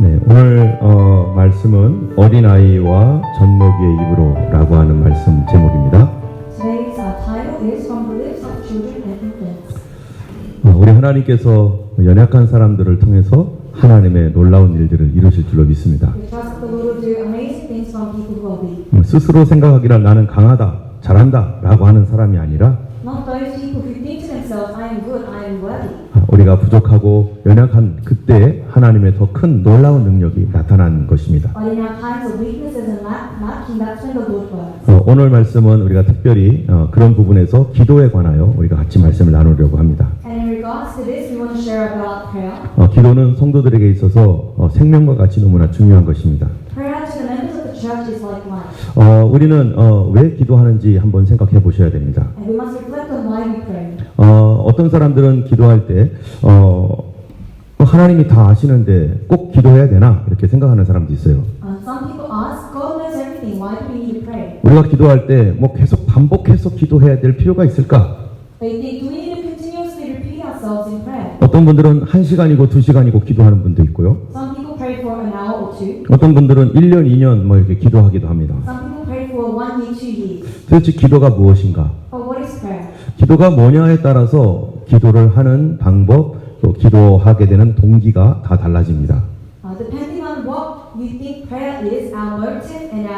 네, 오늘 말씀은 어린아이와 젖먹이의 입으로라고 하는 말씀 제목입니다. Today's title is From the Lips of Children and Infants. 우리 하나님께서 연약한 사람들을 통해서 하나님의 놀라운 일들을 이루실 줄로 믿습니다. We trust the Lord will do amazing things from people who are weak. 스스로 생각하기를 나는 강하다, 잘한다 라고 하는 사람이 아니라 Not those people who think to themselves, I am good, I am worthy. 우리가 부족하고 연약한 그때에 하나님의 더 큰 놀라운 능력이 나타난 것입니다. But in our times of weaknesses and lacking, that's when the Lord works. 오늘 말씀은 우리가 특별히 그런 부분에서 기도에 관하여 우리가 같이 말씀을 나누려고 합니다. And in regards to this, we want to share about prayer. 기도는 성도들에게 있어서 생명과 같이 너무나 중요한 것입니다. Prayer to the members of the church is like life. 우리는 왜 기도하는지 한번 생각해 보셔야 됩니다. And we must reflect on why we pray. 어떤 사람들은 기도할 때 하나님이 다 아시는데 꼭 기도해야 되나 이렇게 생각하는 사람도 있어요. Some people ask, God knows everything, why do we need to pray? 우리가 기도할 때 뭐 계속 반복해서 기도해야 될 필요가 있을까? They think, do we need to continuously repeat ourselves in prayer? 어떤 분들은 1시간이고 2시간이고 기도하는 분도 있고요. Some people pray for an hour or two. 어떤 분들은 1년, 2년 뭐 이렇게 기도하기도 합니다. Some people pray for 1 year, 2 years. 도대체 기도가 무엇인가? But what is prayer? 기도가 뭐냐에 따라서 기도를 하는 방법, 또 기도하게 되는 동기가 다 달라집니다. Depending on what you think prayer is, our motive and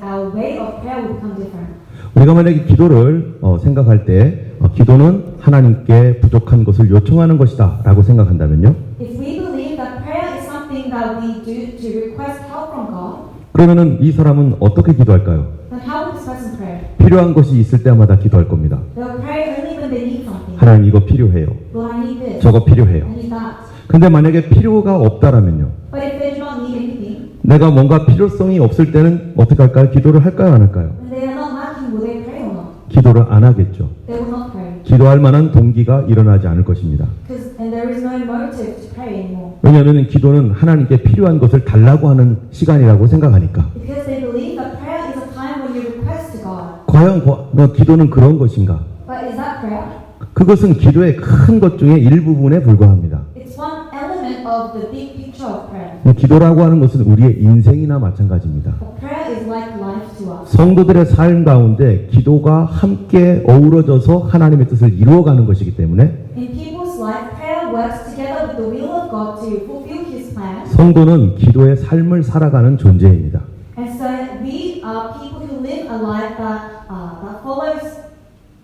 our way of prayer will become different. 우리가 만약에 기도를 생각할 때 기도는 하나님께 부족한 것을 요청하는 것이다 라고 생각한다면요. If we believe that prayer is something that we do to request help from God, 그러면은 이 사람은 어떻게 기도할까요? then how will this person pray? 필요한 것이 있을 때마다 기도할 겁니다. They'll pray only when they need something. 하나님 이거 필요해요. Lord, I need this. 저거 필요해요. I need that. 근데 만약에 필요가 없다라면요. But if they do not need anything, 내가 뭔가 필요성이 없을 때는 어떻게 할까요? 기도를 할까요? 안 할까요? and they are not lacking, will they pray or not? 기도를 안 하겠죠. They will not pray. 기도할 만한 동기가 일어나지 않을 것입니다. And there is no motive to pray anymore. 왜냐하면 기도는 하나님께 필요한 것을 달라고 하는 시간이라고 생각하니까. Because they believe that prayer is a time when you request to God. 과연 기도는 그런 것인가? But is that prayer? 그것은 기도의 큰 것 중에 일부분에 불과합니다. It's one element of the big picture of prayer. 기도라고 하는 것은 우리의 인생이나 마찬가지입니다. But prayer is like life to us. 성도들의 삶 가운데 기도가 함께 어우러져서 하나님의 뜻을 이루어가는 것이기 때문에 In people's life, prayer works together with the will of God to fulfill His plan. 성도는 기도의 삶을 살아가는 존재입니다. And so we are people who live a life that follows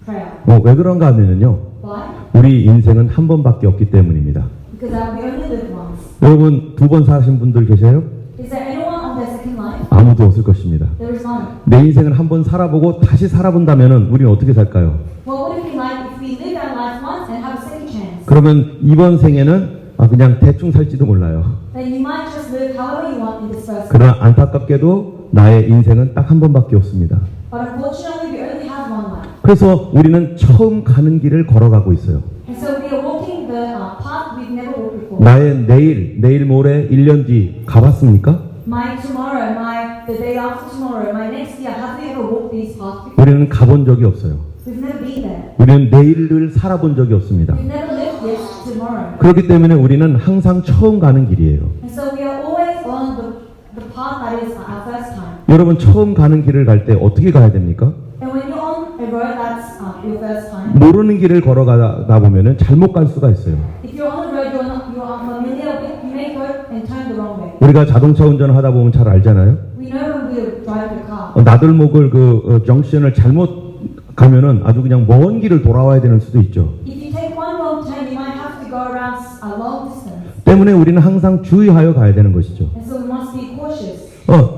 prayer. 왜 그런가 하면요. Why? 우리 인생은 한 번밖에 없기 때문입니다. Because we only live once. 여러분 2번 사신 분들 계세요? Is there anyone on their second life? 아무도 없을 것입니다. There is none. 내 인생을 한 번 살아보고 다시 살아본다면 우리는 어떻게 살까요? Well, what would it be like if we live our life once and have a second chance? 그러면 이번 생에는 그냥 대충 살지도 몰라요. Then you might just live however you want in this first life. 그러나 안타깝게도 나의 인생은 딱 한 번밖에 없습니다. But unfortunately, we only have one life. 그래서 우리는 처음 가는 길을 걸어가고 있어요. And so we are walking the path we've never walked before. 나의 내일 모레 1년 뒤 가봤습니까? My tomorrow, the day after tomorrow, my next year, have we ever walked these paths before? 우리는 가본 적이 없어요. We've never been there. 우리는 내일을 살아본 적이 없습니다. We've never lived this tomorrow. 그렇기 때문에 우리는 항상 처음 가는 길이에요. And so we are always on the path that is our first time. 여러분 처음 가는 길을 갈 때 어떻게 가야 됩니까? And when you're on a road that's your first time, 모르는 길을 걸어가다 보면은 잘못 갈 수가 있어요. if you're on the road you are familiar with, you may go and turn the wrong way. 우리가 자동차 운전을 하다 보면 잘 알잖아요. We know when we drive the car. 나들목을 정션을 잘못 가면은 아주 그냥 먼 길을 돌아와야 되는 수도 있죠. If you take one wrong turn, you might have to go around a long distance. 때문에 우리는 항상 주의하여 가야 되는 것이죠. And so we must be cautious.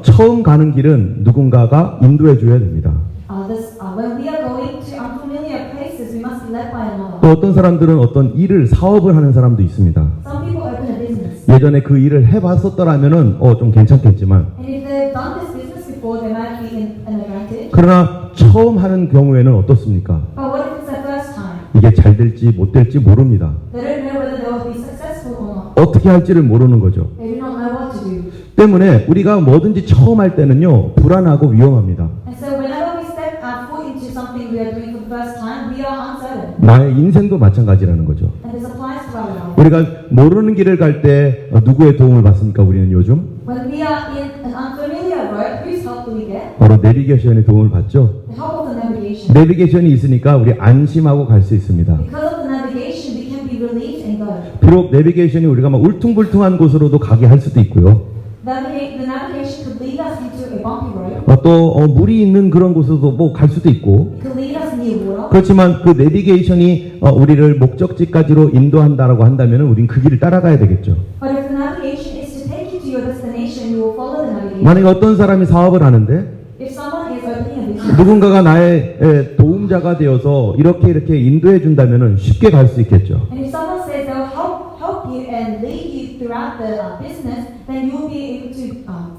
처음 가는 길은 누군가가 인도해 줘야 됩니다. When we are going to unfamiliar places, we must be led by another. 또 어떤 사람들은 어떤 사업을 하는 사람도 있습니다. Some people open a business. 예전에 그 일을 해봤었더라면은 좀 괜찮겠지만 And if they've done this business before, they might be in an advantage. 그러나 처음 하는 경우에는 어떻습니까? But what if it's their first time? 이게 잘 될지 못 될지 모릅니다. They don't know whether they will be successful or not. 어떻게 할지를 모르는 거죠. They do not know what to do. 때문에 우리가 뭐든지 처음 할 때는요 불안하고 위험합니다. And so whenever we step our foot into something we are doing for the first time, we are uncertain. 나의 인생도 마찬가지라는 거죠. And this applies to our life. 우리가 모르는 길을 갈 때 누구의 도움을 받습니까? 우리는 요즘 When we are in an unfamiliar road, whose help do we get? 바로 내비게이션의 도움을 받죠. The help of the navigation. 내비게이션이 있으니까 우리 안심하고 갈 수 있습니다. Because of the navigation, we can be relieved and go. 비록 내비게이션이 우리가 막 울퉁불퉁한 곳으로도 가게 할 수도 있고요. The navigation could lead us into a bumpy road. 또 물이 있는 그런 곳으로도 뭐 갈 수도 있고. It could lead us near water. 그렇지만 그 내비게이션이 우리를 목적지까지로 인도한다라고 한다면 우린 그 길을 따라가야 되겠죠. But if the navigation is to take you to your destination, you will follow the navigation. 만약에 어떤 사람이 사업을 하는데 If someone is opening a business, 누군가가 나의 도움자가 되어서 이렇게 인도해 준다면 쉽게 갈 수 있겠죠. and if someone says they'll help you and lead you throughout the business, then you will be able to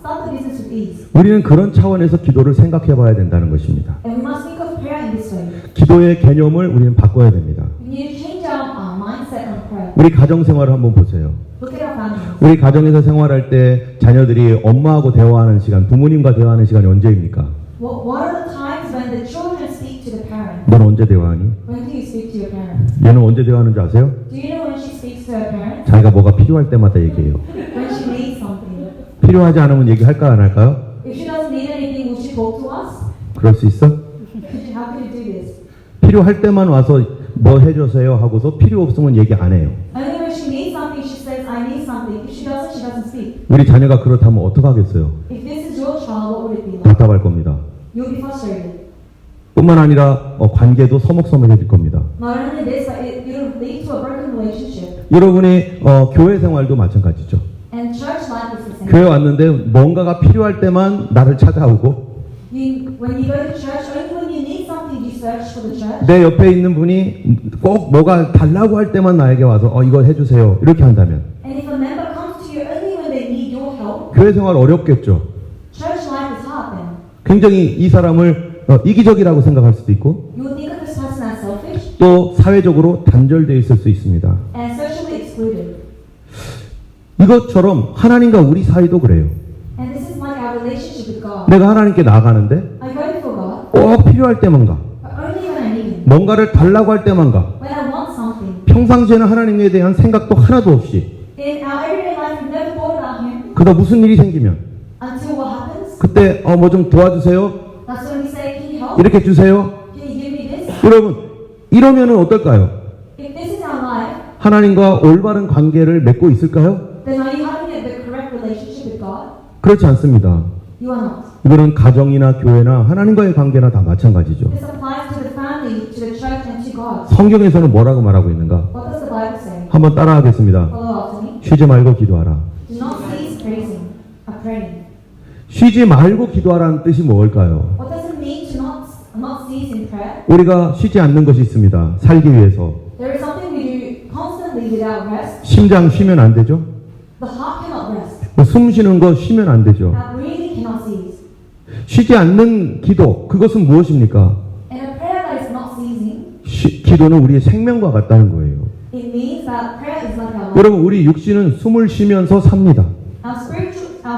start the business with ease. 우리는 그런 차원에서 기도를 생각해 봐야 된다는 것입니다. And we must think of prayer in this way. 기도의 개념을 우리는 바꿔야 됩니다. We need to change our mindset on prayer. 우리 가정 생활을 한번 보세요. Look at our families. 우리 가정에서 생활할 때 자녀들이 엄마하고 대화하는 시간, 부모님과 대화하는 시간이 언제입니까? What are the times when the children speak to the parent? 넌 언제 대화하니? When do you speak to your parent? 얘는 언제 대화하는 줄 아세요? Do you know when she speaks to her parent? 자기가 뭐가 필요할 때마다 얘기해요. When she needs something. 필요하지 않으면 얘기할까 안 할까요? If she doesn't need anything, will she talk to us? 그럴 수 있어? How can you do this? 필요할 때만 와서 뭐 해주세요 하고서 필요 없으면 얘기 안 해요. Only when she needs something, she says, I need something. If she doesn't speak. 우리 자녀가 그렇다면 어떡하겠어요? If this is your child, what would it be like? 답답할 겁니다. You'll be frustrated. 뿐만 아니라 관계도 서먹서먹해질 겁니다. Not only this, but it'll lead to a broken relationship. 여러분이 교회 생활도 마찬가지죠. And church life is the same. 교회 왔는데 뭔가가 필요할 때만 나를 찾아오고 When you go to church, only when you need something, you search for the church. 내 옆에 있는 분이 꼭 뭐가 달라고 할 때만 나에게 와서 이거 해주세요 이렇게 한다면 And if a member comes to you only when they need your help, 교회 생활 어렵겠죠. church life is hard then. 굉장히 이 사람을 이기적이라고 생각할 수도 있고 You will think of this person as selfish 또 사회적으로 단절되어 있을 수 있습니다. and socially excluded. 이것처럼 하나님과 우리 사이도 그래요. And this is like our relationship with God. 내가 하나님께 나아가는데 I go before God, 꼭 필요할 때만 가. but only when I need Him. 뭔가를 달라고 할 때만 가. When I want something. 평상시에는 하나님에 대한 생각도 하나도 없이 In our everyday life, we've never thought about Him 그러다 무슨 일이 생기면 until what happens. 그때 뭐 좀 도와주세요. That's when we say, Can you help? 이렇게 주세요. Can you give me this? 여러분 이러면은 어떨까요? If this is our life, 하나님과 올바른 관계를 맺고 있을까요? then are you having the correct relationship with God? 그렇지 않습니다. You are not. 이거는 가정이나 교회나 하나님과의 관계나 다 마찬가지죠. This applies to the family, to the church, and to God. 성경에서는 뭐라고 말하고 있는가? What does the Bible say? 한번 따라하겠습니다. Follow after me. 쉬지 말고 기도하라. Do not cease praising, praying. 쉬지 말고 기도하라는 뜻이 뭘까요? What does it mean to not cease in prayer? 우리가 쉬지 않는 것이 있습니다. 살기 위해서. There is something we do constantly without rest. 심장 쉬면 안 되죠? The heart cannot rest. 숨 쉬는 거 쉬면 안 되죠? Our breathing cannot cease. 쉬지 않는 기도, 그것은 무엇입니까? And a prayer that is not ceasing, 기도는 우리의 생명과 같다는 거예요. it means that prayer is like our life. 여러분, 우리 육신은 숨을 쉬면서 삽니다. Our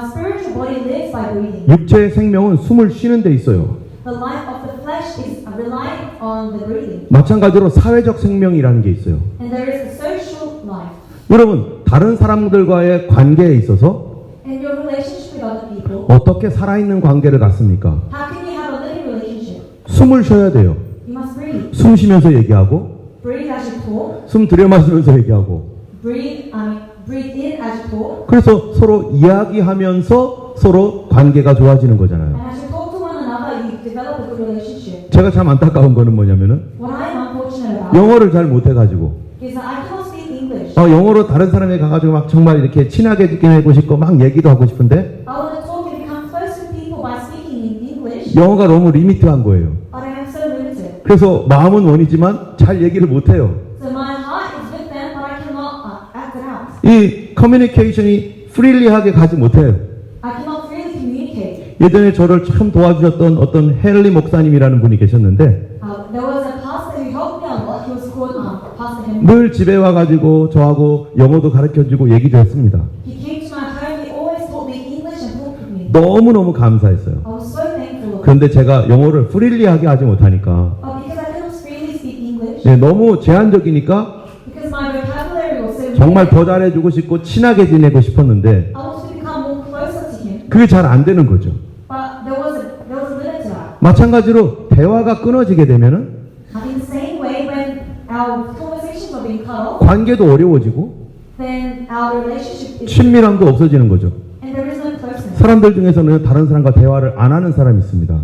spiritual body lives by breathing. 육체의 생명은 숨을 쉬는 데 있어요. The life of the flesh is reliant on the breathing. 마찬가지로 사회적 생명이라는 게 있어요. And there is a social life. 여러분, 다른 사람들과의 관계에 있어서 And your relationship with other people. 어떻게 살아있는 관계를 갖습니까? How can you have a living relationship? 숨을 쉬어야 돼요. You must breathe. 숨 쉬면서 얘기하고, Breathe as you talk. 숨 들여마시면서 얘기하고. Breathe in as you talk. 그래서 서로 이야기하면서 서로 관계가 좋아지는 거잖아요. And as you talk to one another, you develop a good relationship. 제가 참 안타까운 거는 뭐냐면은 What I am unfortunate about 영어를 잘 못해가지고 is that I cannot speak English. 영어로 다른 사람에 가가지고 막 정말 이렇게 친하게 지내고 싶고 막 얘기도 하고 싶은데 I want to talk and become close to people by speaking in English, 영어가 너무 리미트한 거예요. but I am so limited. 그래서 마음은 원이지만 잘 얘기를 못해요. So my heart is with them, but I cannot act it out. 이 커뮤니케이션이 프리리하게 가지 못해요. I cannot freely communicate. 예전에 저를 참 도와주셨던 어떤 헨리 목사님이라는 분이 계셨는데 There was a pastor who helped me a lot. He was called Pastor Henry. 늘 집에 와가지고 저하고 영어도 가르쳐주고 얘기도 했습니다. He came to my home. He always taught me English and talked with me. 너무너무 감사했어요. I was so thankful. 그런데 제가 영어를 프리리하게 하지 못하니까 But because I couldn't freely speak English, 너무 제한적이니까 because my vocabulary was so 정말 더 잘해주고 싶고 친하게 지내고 싶었는데 I wanted to become more closer to him, 그게 잘 안 되는 거죠. but there was a limit to that. 마찬가지로 대화가 끊어지게 되면은 In the same way, when our conversations are being cut off, 관계도 어려워지고 then our relationship is, 친밀함도 없어지는 거죠. and there is no closeness. 사람들 중에서는 다른 사람과 대화를 안 하는 사람이 있습니다.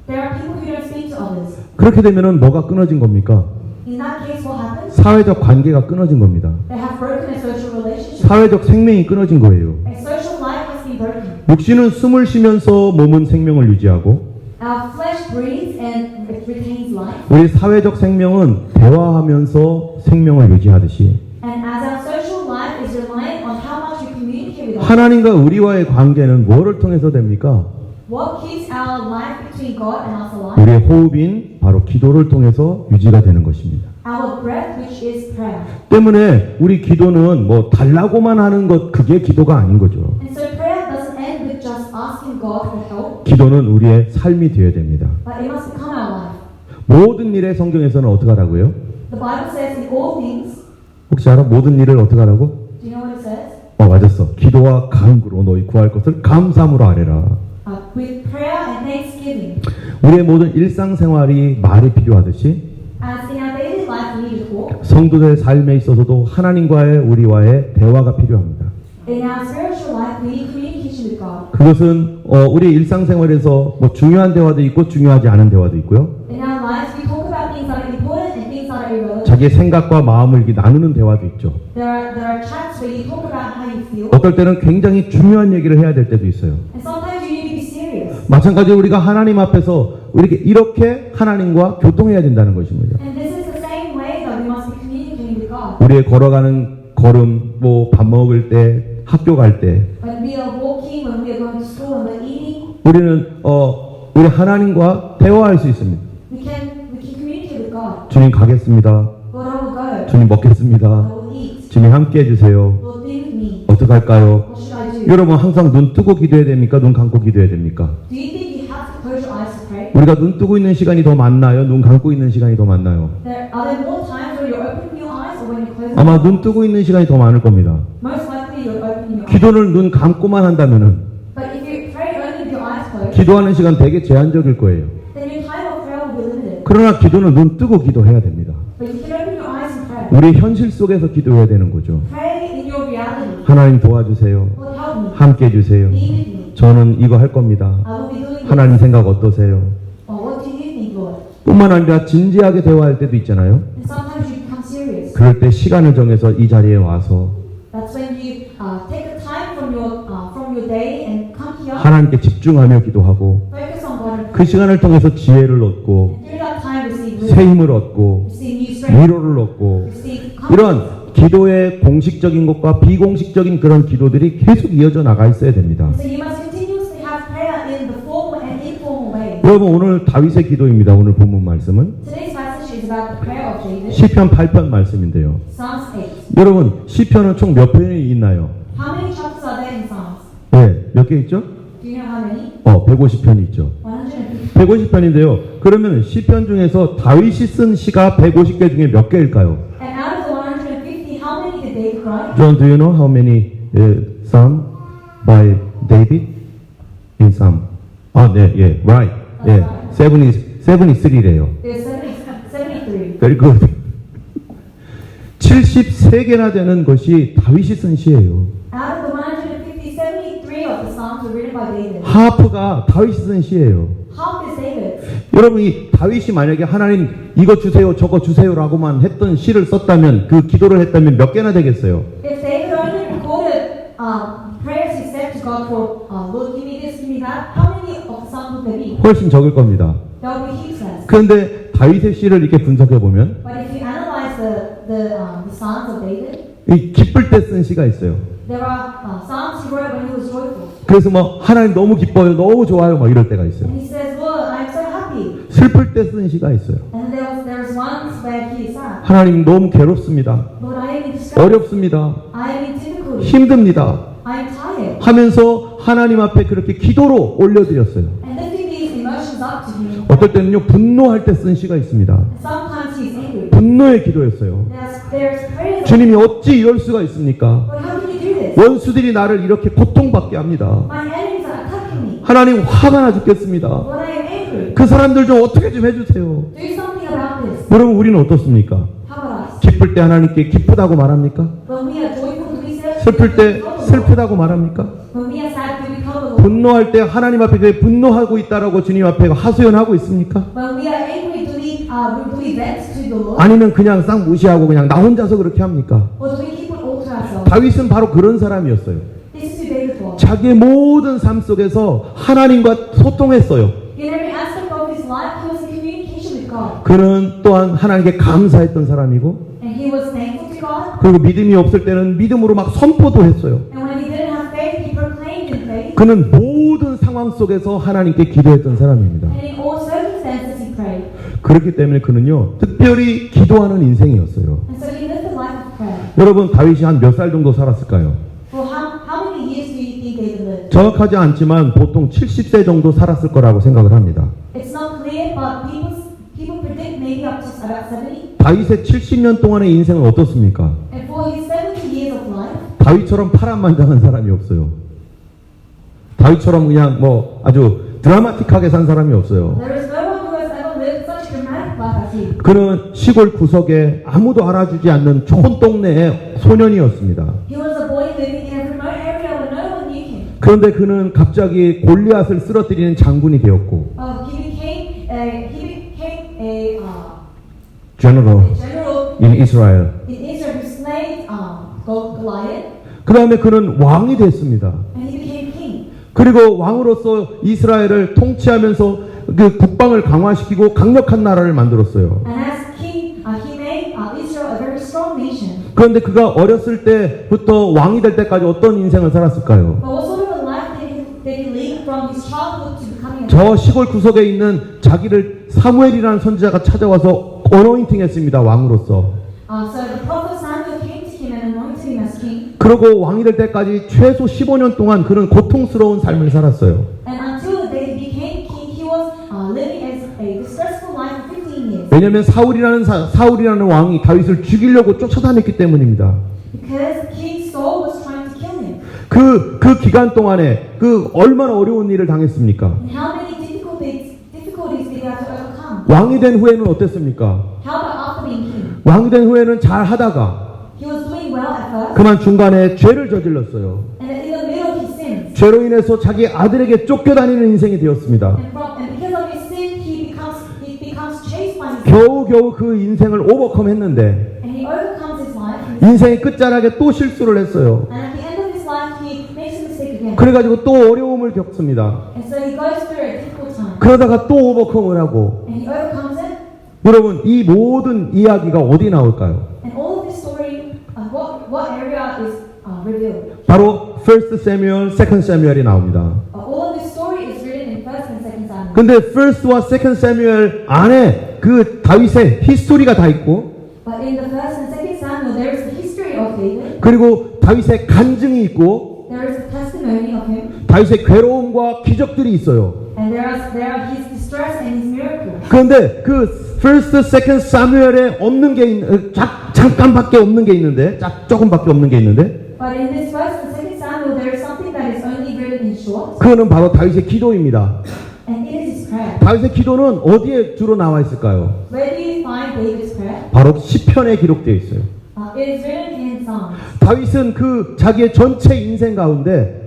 There are people who don't speak to others. 그렇게 되면은 뭐가 끊어진 겁니까? In that case, what happens? 사회적 관계가 끊어진 겁니다. They have broken a social relationship. 사회적 생명이 끊어진 거예요. A social life has been broken. 육신은 숨을 쉬면서 몸은 생명을 유지하고 Our flesh breathes and it retains life. 우리 사회적 생명은 대화하면서 생명을 유지하듯이 And as our social life is reliant on how much we communicate with others, 하나님과 우리와의 관계는 뭐를 통해서 됩니까? what keeps our life between God and us alive? 우리의 호흡인 바로 기도를 통해서 유지가 되는 것입니다. Our breath, which is prayer. 때문에 우리 기도는 뭐 달라고만 하는 것 그게 기도가 아닌 거죠. And so prayer doesn't end with just asking God for help, 기도는 우리의 삶이 되어야 됩니다. but it must become our life. 모든 일에 성경에서는 어떻게 하라고요? The Bible says in all things, 혹시 알아? 모든 일을 어떻게 하라고? do you know what it says? 맞았어. 기도와 간구로 너희 구할 것을 감사함으로 아뢰라. With prayer and thanksgiving. 우리의 모든 일상생활이 말이 필요하듯이 As in our daily life we need to talk, 성도들의 삶에 있어서도 하나님과의 우리와의 대화가 필요합니다. in our spiritual life we need communication with God. 그것은 우리 일상생활에서 뭐 중요한 대화도 있고 중요하지 않은 대화도 있고요. In our lives we talk about things that are important and things that are irrelevant. 자기의 생각과 마음을 이렇게 나누는 대화도 있죠. There are chats where you talk about how you feel, 어떨 때는 굉장히 중요한 얘기를 해야 될 때도 있어요. and sometimes you need to be serious. 마찬가지로 우리가 하나님 앞에서 이렇게 하나님과 교통해야 된다는 것입니다. And this is the same way that we must be communicating with God. 우리의 걸어가는 걸음, 뭐 밥 먹을 때, 학교 갈 때, When we are walking, when we are going to school, when we're eating, 우리는 우리 하나님과 대화할 수 있습니다. we can communicate with God. 주님 가겠습니다. Lord, I will go. 주님 I 먹겠습니다. will eat. 주님 함께 해주세요. Lord, be with me. 어떻게 할까요? What should I do? 여러분 항상 눈 뜨고 기도해야 됩니까? 눈 감고 기도해야 됩니까? Do you think you have to close your eyes to pray? 우리가 눈 뜨고 있는 시간이 더 많나요? 눈 감고 있는 시간이 더 많나요? Are there more times when you're opening your eyes or when you're closing? 아마 눈 뜨고 있는 시간이 더 많을 겁니다. Most likely you're opening your eyes. 기도를 눈 감고만 한다면은 But if you pray only with your eyes closed, 기도하는 시간 되게 제한적일 거예요. then your time of prayer will be limited. 그러나 기도는 눈 뜨고 기도해야 됩니다. But you can open your eyes and pray. 우리 현실 속에서 기도해야 되는 거죠. Pray in your reality. 하나님 도와주세요. Lord, help me. 함께 해주세요. Be with me. 저는 이거 할 겁니다. I will be doing this. 하나님 생각 어떠세요? Or what do you think, Lord? 뿐만 아니라 진지하게 대화할 때도 있잖아요. And sometimes you become serious. 그럴 때 시간을 정해서 이 자리에 와서 That's when you take the time from your day and come here, 하나님께 집중하며 기도하고 focus on God, and 그 시간을 통해서 지혜를 얻고 through that time receive 새 wisdom, 힘을 얻고 receive new strength, 위로를 얻고 receive comfort. 이런 기도의 공식적인 것과 비공식적인 그런 기도들이 계속 이어져 나가 있어야 됩니다. So you must continuously have prayer in the formal and informal way. 여러분 오늘 다윗의 기도입니다. 오늘 본문 말씀은 Today's passage is about the prayer of David, 시편 8편 말씀인데요. Psalms 8. 여러분 시편은 총 몇 편이 있나요? How many chapters are there in Psalms? 네, 몇 개 있죠? Do you know how many? 150편이 있죠. 150. 150편인데요. 그러면 시편 중에서 다윗이 쓴 시가 150개 중에 몇 개일까요? And out of the 150, how many did David write? John, do you know how many psalm by David in Psalm? 네, 예, right. 예, 73래요. There's 73. Very good. 73개나 되는 것이 다윗이 쓴 시예요. Out of the 150, 73 of the Psalms were written by David. 하프가 다윗이 쓴 시예요. Half is David. 여러분 이 다윗이 만약에 하나님 이거 주세요 저거 주세요라고만 했던 시를 썼다면 그 기도를 했다면 몇 개나 되겠어요? If David only recorded prayers he said to God for Lord give me this, give me that, how many of the Psalms would there be? 훨씬 적을 겁니다. There will be heaps less. 그런데 다윗의 시를 이렇게 분석해 보면 But if you analyze the Psalms of David, 이 기쁠 때 쓴 시가 있어요. there are Psalms he wrote when he was joyful. 그래서 뭐 하나님 너무 기뻐요, 너무 좋아요, 막 이럴 때가 있어요. And he says, Lord, I'm so happy. 슬플 때 쓴 시가 있어요. And there's ones where he is sad. 하나님 너무 괴롭습니다. Lord, I am in distress. 어렵습니다. I am in difficulty. 힘듭니다. I am tired. 하면서 하나님 앞에 그렇게 기도로 올려드렸어요. And lifting these emotions up to him. 어떨 때는요 분노할 때 쓴 시가 있습니다. And sometimes he's angry. 분노의 기도였어요. There's There's prayers. 주님이 어찌 이럴 수가 있습니까? But how can you do this? 원수들이 나를 이렇게 고통받게 합니다. My enemies are attacking me. 하나님 화가 나 죽겠습니다. But I am angry. 그 사람들 좀 어떻게 좀 해주세요. Do something about this. 여러분 우리는 어떻습니까? How about us? 기쁠 때 하나님께 기쁘다고 말합니까? When we are joyful, do we say? 슬플 때 슬프다고 말합니까? When we are sad, do we tell the Lord? 분노할 때 하나님 앞에 그 분노하고 있다라고 주님 앞에 하소연하고 있습니까? When we are angry, do we vent to the Lord? 아니면 그냥 싹 무시하고 그냥 나 혼자서 그렇게 합니까? Or do we keep it all to ourselves? 다윗은 바로 그런 사람이었어요. This is who David was. 자기의 모든 삶 속에서 하나님과 소통했어요. In every aspect of his life, he was in communication with God. 그는 또한 하나님께 감사했던 사람이고 And he was thankful to God. 그리고 믿음이 없을 때는 믿음으로 막 선포도 했어요. And when he didn't have faith, he proclaimed in faith. 그는 모든 상황 속에서 하나님께 기도했던 사람입니다. And in all circumstances, he prayed. 그렇기 때문에 그는요 특별히 기도하는 인생이었어요. And so he lived a life of prayer. 여러분 다윗이 한 몇 살 정도 살았을까요? For how many years do you think David lived? 정확하지 않지만 보통 70세 정도 살았을 거라고 생각을 합니다. It's not clear, but people predict maybe up to about 70. 다윗의 70년 동안의 인생은 어떻습니까? And for his 70 years of life, 다윗처럼 파란만장한 사람이 없어요. 다윗처럼 그냥 뭐 아주 드라마틱하게 산 사람이 없어요. there is no one who has ever lived such a dramatic life as he. 그는 시골 구석에 아무도 알아주지 않는 촌동네의 소년이었습니다. He was a boy living in a remote area where no one knew him. 그런데 그는 갑자기 골리앗을 쓰러뜨리는 장군이 되었고 He became a general general in Israel. in Israel who slayed Goliath, 그 다음에 그는 왕이 됐습니다. and he became king. 그리고 왕으로서 이스라엘을 통치하면서 그 국방을 강화시키고 강력한 나라를 만들었어요. And as king, he made Israel a very strong nation. 그런데 그가 어렸을 때부터 왕이 될 때까지 어떤 인생을 살았을까요? But what sort of a life did he lead from his childhood to becoming a 저 시골 구석에 있는 자기를 사무엘이라는 선지자가 찾아와서 어노인팅했습니다. 왕으로서. So the prophet Samuel came to him and anointed him as king. 그러고 왕이 될 때까지 최소 15년 동안 그는 고통스러운 삶을 살았어요. And until the day he became king, he was living as a distressful life for 15 years. 왜냐하면 사울이라는 왕이 다윗을 죽이려고 쫓아다녔기 때문입니다. Because King Saul was trying to kill him. 그 기간 동안에 그 얼마나 어려운 일을 당했습니까? And how many difficulties did he have to overcome? 왕이 된 후에는 어땠습니까? How about after being king? 왕이 된 후에는 잘 하다가 He was doing well at first, 그만 중간에 죄를 저질렀어요. and in the middle of his sins. 죄로 인해서 자기 아들에게 쫓겨다니는 인생이 되었습니다. And because of his sin, he becomes chased by his 겨우겨우 그 인생을 오버컴했는데 and he overcomes his life. 인생의 끝자락에 또 실수를 했어요. And at the end of his life, he makes a mistake again. 그래가지고 또 어려움을 겪습니다. And so he goes through a difficult time. 그러다가 또 오버컴을 하고 And he overcomes it. 여러분 이 모든 이야기가 어디 나올까요? And all of this story, what area is revealed? 바로 1 Samuel, 2 Samuel이 나옵니다. All of this story is written in 1st and 2nd Samuel. 근데 1st와 2 Samuel 안에 그 다윗의 히스토리가 다 있고 But in the 1st and 2nd Samuel, there is the history of David. 그리고 다윗의 간증이 있고 There is the testimony of him. 다윗의 괴로움과 기적들이 있어요. And there are his distress and his miracles. 그런데 그 1st, 2nd Samuel에 없는 게 잠깐밖에 없는 게 있는데 조금밖에 없는 게 있는데 But in this 1st and 2nd Samuel, there is something that is only written in short. 그거는 바로 다윗의 기도입니다. And it is his prayer. 다윗의 기도는 어디에 주로 나와 있을까요? Where do you find David's prayer? 바로 시편에 기록되어 있어요. It is written in Psalms. 다윗은 그 자기의 전체 인생 가운데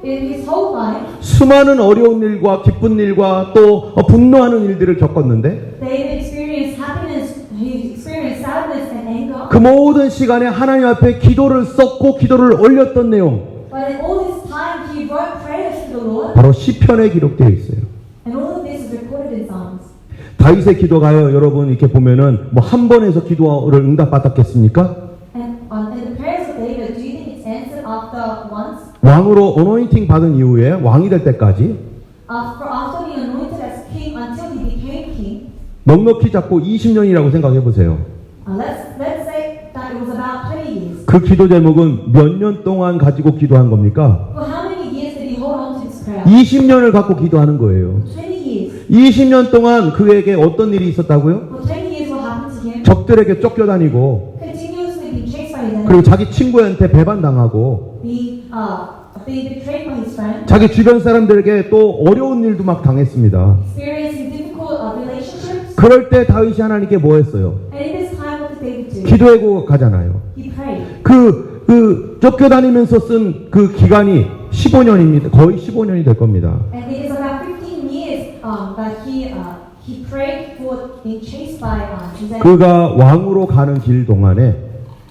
In his whole life, 수많은 어려운 일과 기쁜 일과 또 분노하는 일들을 겪었는데 David experienced happiness, he experienced sadness and anger. 그 모든 시간에 하나님 앞에 기도를 썼고 기도를 올렸던 내용 But in all this time, he wrote prayers to the Lord. 바로 시편에 기록되어 있어요. And all of this is recorded in Psalms. 다윗의 기도가요, 여러분 이렇게 보면은 뭐 한 번에서 기도를 응답받았겠습니까? And the prayers of David, do you think it's answered after once? 왕으로 어노인팅 받은 이후에 왕이 될 때까지 After being anointed as king until he became king? 넉넉히 잡고 20년이라고 생각해 보세요. Let's say that it was about 20 years. 그 기도 제목은 몇 년 동안 가지고 기도한 겁니까? Well, how many years did he hold on to his prayer? 20년을 갖고 기도하는 거예요. 20 years. 20년 동안 그에게 어떤 일이 있었다고요? For 20 years, what happened to him? 적들에게 쫓겨다니고 Continuously 그리고 자기 친구한테 배반당하고 being betrayed by his friend, 자기 주변 사람들에게 또 어려운 일도 막 당했습니다. experiencing difficult relationships. 그럴 때 다윗이 하나님께 뭐 했어요? And in this time, what did David do? 기도하고 가잖아요. He prayed. 쫓겨다니면서 쓴 그 기간이 15년입니다. 거의 15년이 될 겁니다. And it is about 15 years that he prayed for being chased by Uzziah. 그가 왕으로 가는 길 동안에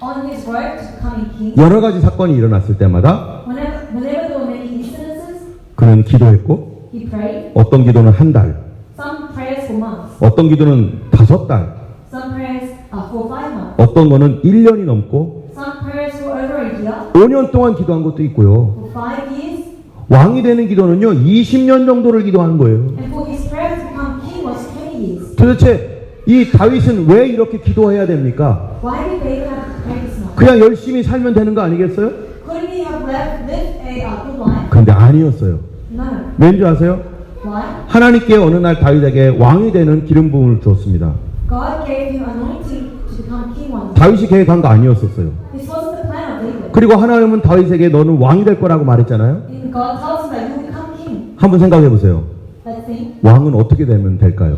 On his road to becoming king, 여러 가지 사건이 일어났을 때마다 whenever there were many incidences, 그는 기도했고 he prayed. 어떤 기도는 한 달, Some prayers for months, 어떤 기도는 5달, some prayers for 5 months, 어떤 거는 1년이 넘고 some prayers for over a year, 5년 동안 기도한 것도 있고요. for 5 years, 왕이 되는 기도는요 20년 정도를 기도하는 거예요. and for his prayer to become king was 20 years. 도대체 이 다윗은 왜 이렇게 기도해야 됩니까? Why did David have to pray this much? 그냥 열심히 살면 되는 거 아니겠어요? Couldn't he have lived a good life? 근데 아니었어요. No. 왠지 아세요? Why? 하나님께 어느 날 다윗에게 왕이 되는 기름 부음을 주었습니다. God gave him anointing to become king one day. 다윗이 계획한 거 아니었었어요. This wasn't the plan of David. 그리고 하나님은 다윗에게 너는 왕이 될 거라고 말했잖아요. And God tells him that you will become king. 한번 생각해 보세요. Let's think. 왕은 어떻게 되면 될까요?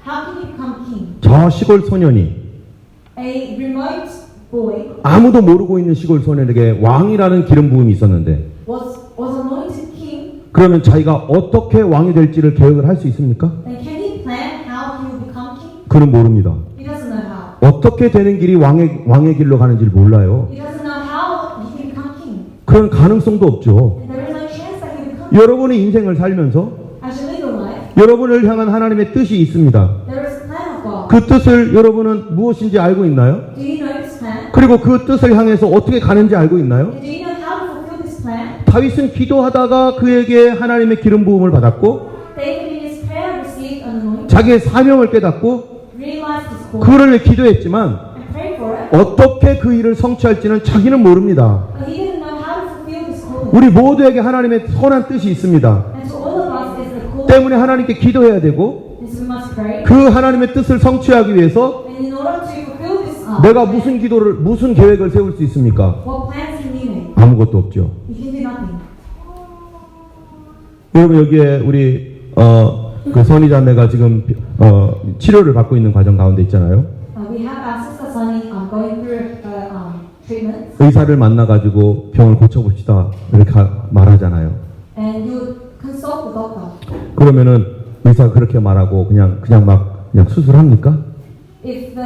How can he become king? 저 시골 소년이 A remote boy 아무도 모르고 있는 시골 소년에게 왕이라는 기름 부음이 있었는데 was anointed king. 그러면 자기가 어떻게 왕이 될지를 계획을 할 수 있습니까? Then can he plan how he will become king? 그는 모릅니다. He doesn't know how. 어떻게 되는 길이 왕의 길로 가는지를 몰라요. He doesn't know how he can become king. 그런 가능성도 없죠. And there is no chance that he will become 여러분의 인생을 살면서 as you live your life. 여러분을 향한 하나님의 뜻이 있습니다. There is a plan of God. 그 뜻을 여러분은 무엇인지 알고 있나요? Do you know this plan? 그리고 그 뜻을 향해서 어떻게 가는지 알고 있나요? And do you know how to fulfill this plan? 다윗은 기도하다가 그에게 하나님의 기름 부음을 받았고 David in his prayer received an anointing, 자기의 사명을 깨닫고 realized his call, 그를 위해 기도했지만 and prayed for it. 어떻게 그 일을 성취할지는 자기는 모릅니다. But he didn't know how to fulfill this calling. 우리 모두에게 하나님의 선한 뜻이 있습니다. And to all of us is the call. 때문에 하나님께 기도해야 되고 And so we must pray. 그 하나님의 뜻을 성취하기 위해서 And in order to fulfill this, 내가 무슨 계획을 세울 수 있습니까? what plans can you make? 아무것도 없죠. You can do nothing. 여러분 여기에 우리 그 선희 자매가 지금 치료를 받고 있는 과정 가운데 있잖아요. We have our sister Sunny going through treatment, 의사를 만나 가지고 병을 고쳐봅시다 이렇게 말하잖아요. and you consult the doctor. 그러면은 의사가 그렇게 말하고 그냥 수술합니까? If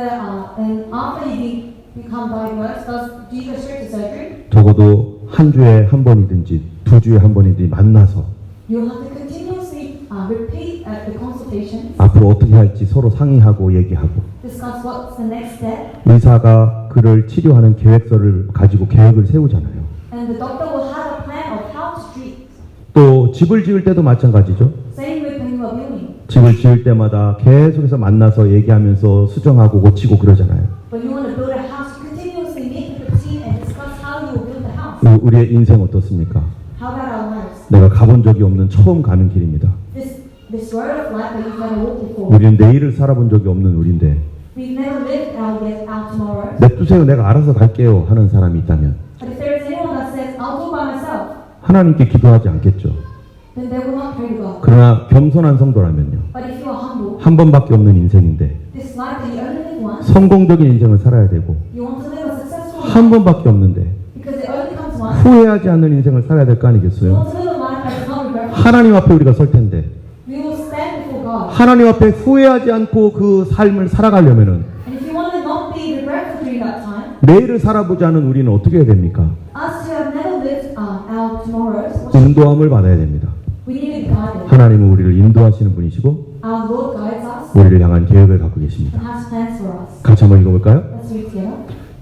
and after you become diagnosed, do you go straight to surgery? 적어도 한 주에 한 번이든지 2주에 한 번이든지 만나서 You'll have to continuously repeat the consultations, 앞으로 어떻게 할지 서로 상의하고 얘기하고 discuss what's the next step, 의사가 그를 치료하는 계획서를 가지고 계획을 세우잖아요. and the doctor will have a plan of how to treat. 또 집을 지을 때도 마찬가지죠. Same with when you are building. 집을 지을 때마다 계속해서 만나서 얘기하면서 수정하고 고치고 그러잖아요. When you want to build a house, you continuously meet with the team and discuss how you will build the house. 우리의 인생 어떻습니까? How about our lives? 내가 가본 적이 없는 처음 가는 길입니다. This road of life that you've never walked before. 우리는 내일을 살아본 적이 없는 우리인데 We've never lived our tomorrows. 냅두세요 내가 알아서 갈게요 하는 사람이 있다면 But if there is anyone that says, I'll do by myself, 하나님께 기도하지 않겠죠. then they will not pray to God. 그러나 겸손한 성도라면요. But if you are humble, 한 번밖에 없는 인생인데 this life that you only live once, 성공적인 인생을 살아야 되고 you want to live a successful 한 life 번밖에 없는데 because it only comes once. 후회하지 않는 인생을 살아야 될 거 You 아니겠어요? want to live a life that is not regretful. 하나님 앞에 우리가 설 텐데 We will stand before God. 하나님 앞에 후회하지 않고 그 삶을 살아가려면은 And if you want to not be regretful during that time, 내일을 살아보지 않은 우리는 어떻게 해야 됩니까? us who have never lived our tomorrows, what should 인도함을 받아야 됩니다. we need to be guided. 하나님은 우리를 인도하시는 분이시고 Our Lord guides us 우리를 향한 계획을 갖고 계십니다. and has plans for us. 같이 한번 읽어볼까요? Let's read together.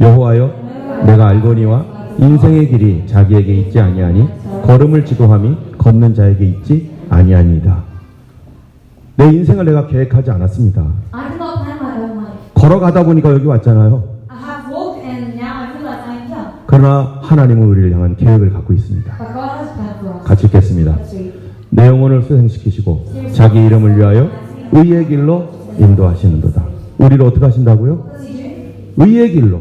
여호와여 내가 알거니와 인생의 길이 자기에게 있지 아니하니 걸음을 지도함이 걷는 자에게 있지 아니하니이다. 내 인생을 내가 계획하지 않았습니다. I did not plan my own life. 걸어가다 보니까 여기 왔잖아요. I have walked and now I realize I am here. 그러나 하나님은 우리를 향한 계획을 갖고 있습니다. But God has a plan for us. 같이 읽겠습니다. Let's read. 내 영혼을 수생시키시고 자기 이름을 위하여 의의 길로 인도하시는도다. 우리를 어떻게 하신다고요? What does He do? 의의 길로.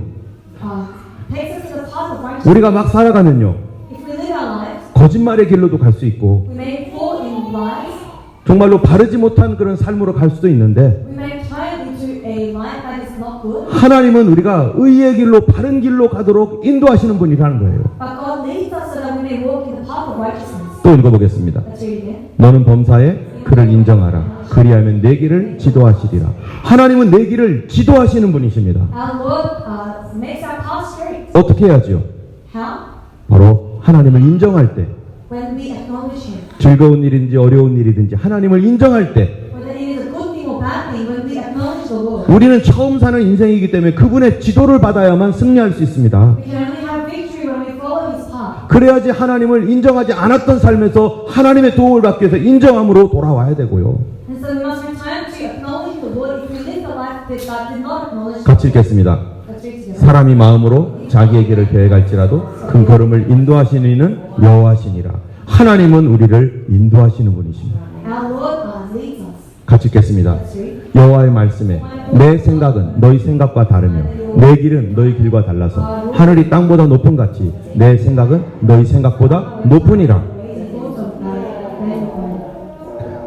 Takes us to the path 우리가 막 살아가면요, if we live our lives, 거짓말의 길로도 갈 수 있고 we may fall in lies, 정말로 바르지 못한 그런 삶으로 갈 수도 있는데, we may turn into a life that is not good, 하나님은 우리가 의의 길로 바른 길로 가도록 인도하시는 분이라는 거예요. but God leads us so that we may walk in the path of righteousness. 또 읽어보겠습니다. Let's read again. 너는 범사에 그를 인정하라. 그리하면 내 길을 지도하시리라. 하나님은 내 길을 지도하시는 분이십니다. Our Lord makes our path straight. 어떻게 해야지요? How? 바로 하나님을 인정할 때, When we acknowledge Him. 즐거운 일인지 어려운 일이든지 하나님을 인정할 때, Whether it is a good thing or bad thing, when we acknowledge the Lord. 우리는 처음 사는 인생이기 때문에 그분의 지도를 받아야만 승리할 수 있습니다. We can only have victory when we follow His path. 그래야지 하나님을 인정하지 않았던 삶에서 하나님의 도움을 받기 위해서 인정함으로 돌아와야 되고요. And so we must return to acknowledge the Lord if we live the life that God did not acknowledge. 같이 읽겠습니다. Let's read together. 사람이 마음으로 자기의 길을 계획할지라도 그 걸음을 인도하시는 이는 여호와시니라. 하나님은 우리를 인도하시는 분이십니다. Our Lord leads us. 같이 읽겠습니다. Let's read. 여호와의 말씀에 내 생각은 너희 생각과 다르며 내 길은 너희 길과 달라서 하늘이 땅보다 높은 같이 내 생각은 너희 생각보다 높으니라. The thoughts of man.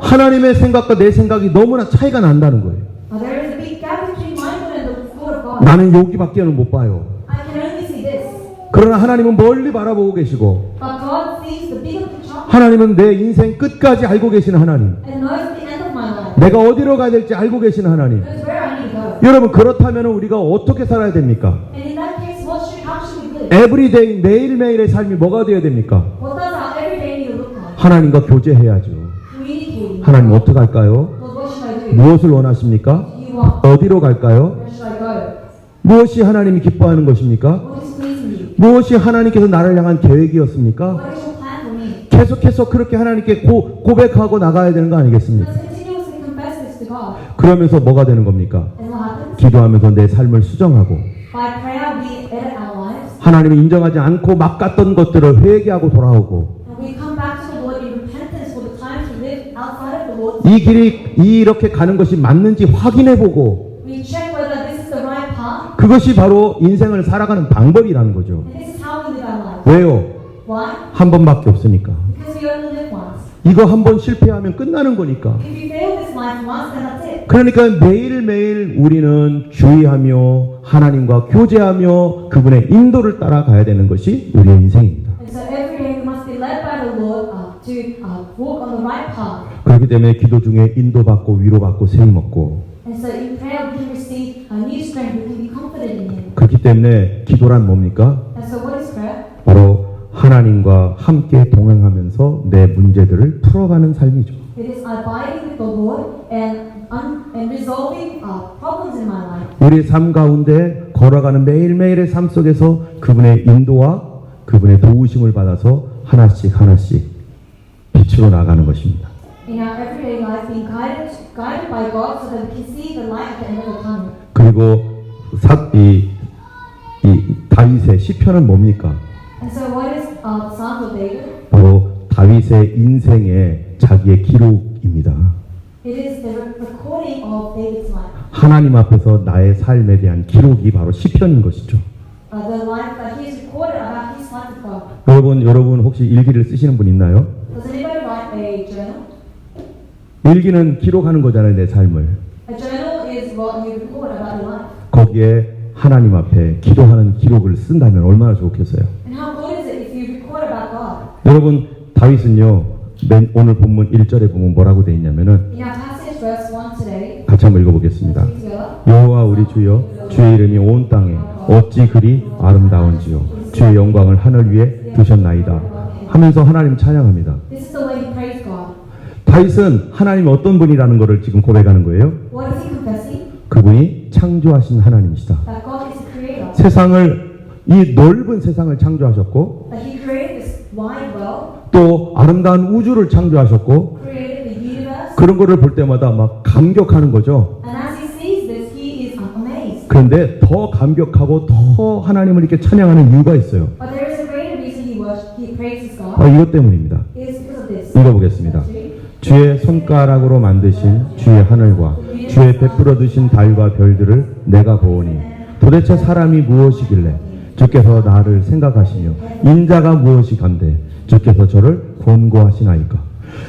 하나님의 생각과 내 생각이 너무나 차이가 난다는 거예요. There is a big gap between my thought and the thought of God. 나는 여기밖에는 못 봐요. I can only see this. 그러나 하나님은 멀리 바라보고 계시고 But God sees the bigger picture 하나님은 내 인생 끝까지 알고 계시는 하나님, and knows the end of my life. 내가 어디로 가야 될지 알고 계시는 하나님. Knows where I need to go. 여러분, 그렇다면 우리가 어떻게 살아야 됩니까? And in that case, how should we live? 에브리데이, 매일매일의 삶이 뭐가 되어야 됩니까? What does our everyday need to look like? 하나님과 교제해야죠. Communicating. 하나님 어떻게 할까요? Lord, what should I do? 무엇을 원하십니까? Do you want? 어디로 갈까요? Where should I go? 무엇이 하나님이 기뻐하는 것입니까? What is pleasing you? 무엇이 하나님께서 나를 향한 계획이었습니까? What is your plan for me? 계속해서 그렇게 하나님께 고백하고 나가야 되는 거 아니겠습니까? Let's continuously confess this to God. 그러면서 뭐가 되는 겁니까? And what happens? 기도하면서 내 삶을 수정하고 By prayer, we edit our lives. 하나님이 인정하지 않고 막 갔던 것들을 회개하고 돌아오고 And we come back to the Lord in repentance for the times we lived outside of the Lord. 이 길이 이렇게 가는 것이 맞는지 확인해보고 We check whether this is the right path. 그것이 바로 인생을 살아가는 방법이라는 거죠. And this is how we live our life. 왜요? Why? 한 번밖에 없으니까. Because we only live once. 이거 한 번 실패하면 끝나는 거니까. If we fail this life once, then that's it. 그러니까 매일매일 우리는 주의하며 하나님과 교제하며 그분의 인도를 따라가야 되는 것이 우리의 인생입니다. And so every day we must be led by the Lord to walk on the right path. 그렇기 때문에 기도 중에 인도받고 위로받고 세임 얻고 And so in prayer we can receive a new strength. We can be confident in Him. 그렇기 때문에 기도란 뭡니까? And so what is prayer? 바로 하나님과 함께 동행하면서 내 문제들을 풀어가는 삶이죠. It is abiding with the Lord and resolving problems in my life. 우리의 삶 가운데 걸어가는 매일매일의 삶 속에서 그분의 인도와 그분의 도우심을 받아서 하나씩 빛으로 나가는 것입니다. In our everyday life, being guided by God so that we can see the light at the end of the tunnel. 그리고 이 다윗의 시편은 뭡니까? And so what is Psalm of David? 바로 다윗의 인생의 자기의 기록입니다. It is the recording of David's life. 하나님 앞에서 나의 삶에 대한 기록이 바로 시편인 것이죠. The life that he has recorded about his life with God. 여러분 혹시 일기를 쓰시는 분 있나요? Does anybody write a journal? 일기는 기록하는 거잖아요, 내 삶을. A journal is what you record about your life. 거기에 하나님 앞에 기도하는 기록을 쓴다면 얼마나 좋겠어요. And how good is it if you record about God? 여러분, 다윗은요, 오늘 본문 1절에 보면 뭐라고 돼 있냐면은 In our passage, verse 1 today, 같이 한번 읽어보겠습니다. let's read together. 여호와 우리 주여, 주의 이름이 온 땅에 어찌 그리 아름다운지요. 주의 영광을 하늘 위에 두셨나이다. 하면서 하나님 찬양합니다. This is the way he praised God. 다윗은 하나님이 어떤 분이라는 것을 지금 고백하는 거예요. What is he confessing? 그분이 창조하신 하나님이시다. That God is the creator. 세상을, 이 넓은 세상을 창조하셨고 That he created this wide world, 또 아름다운 우주를 창조하셨고 created the universe, 그런 거를 볼 때마다 막 감격하는 거죠. and as he sees this, he is amazed. 그런데 더 감격하고 더 하나님을 이렇게 찬양하는 이유가 있어요. But there is a greater reason he praises God. 이것 때문입니다. It is because of this. 읽어보겠습니다. 주의 손가락으로 만드신 주의 하늘과 주의 베풀어 두신 달과 별들을 내가 보오니 도대체 사람이 무엇이길래 주께서 나를 생각하시며 인자가 무엇이 간대 주께서 저를 권고하시나이까.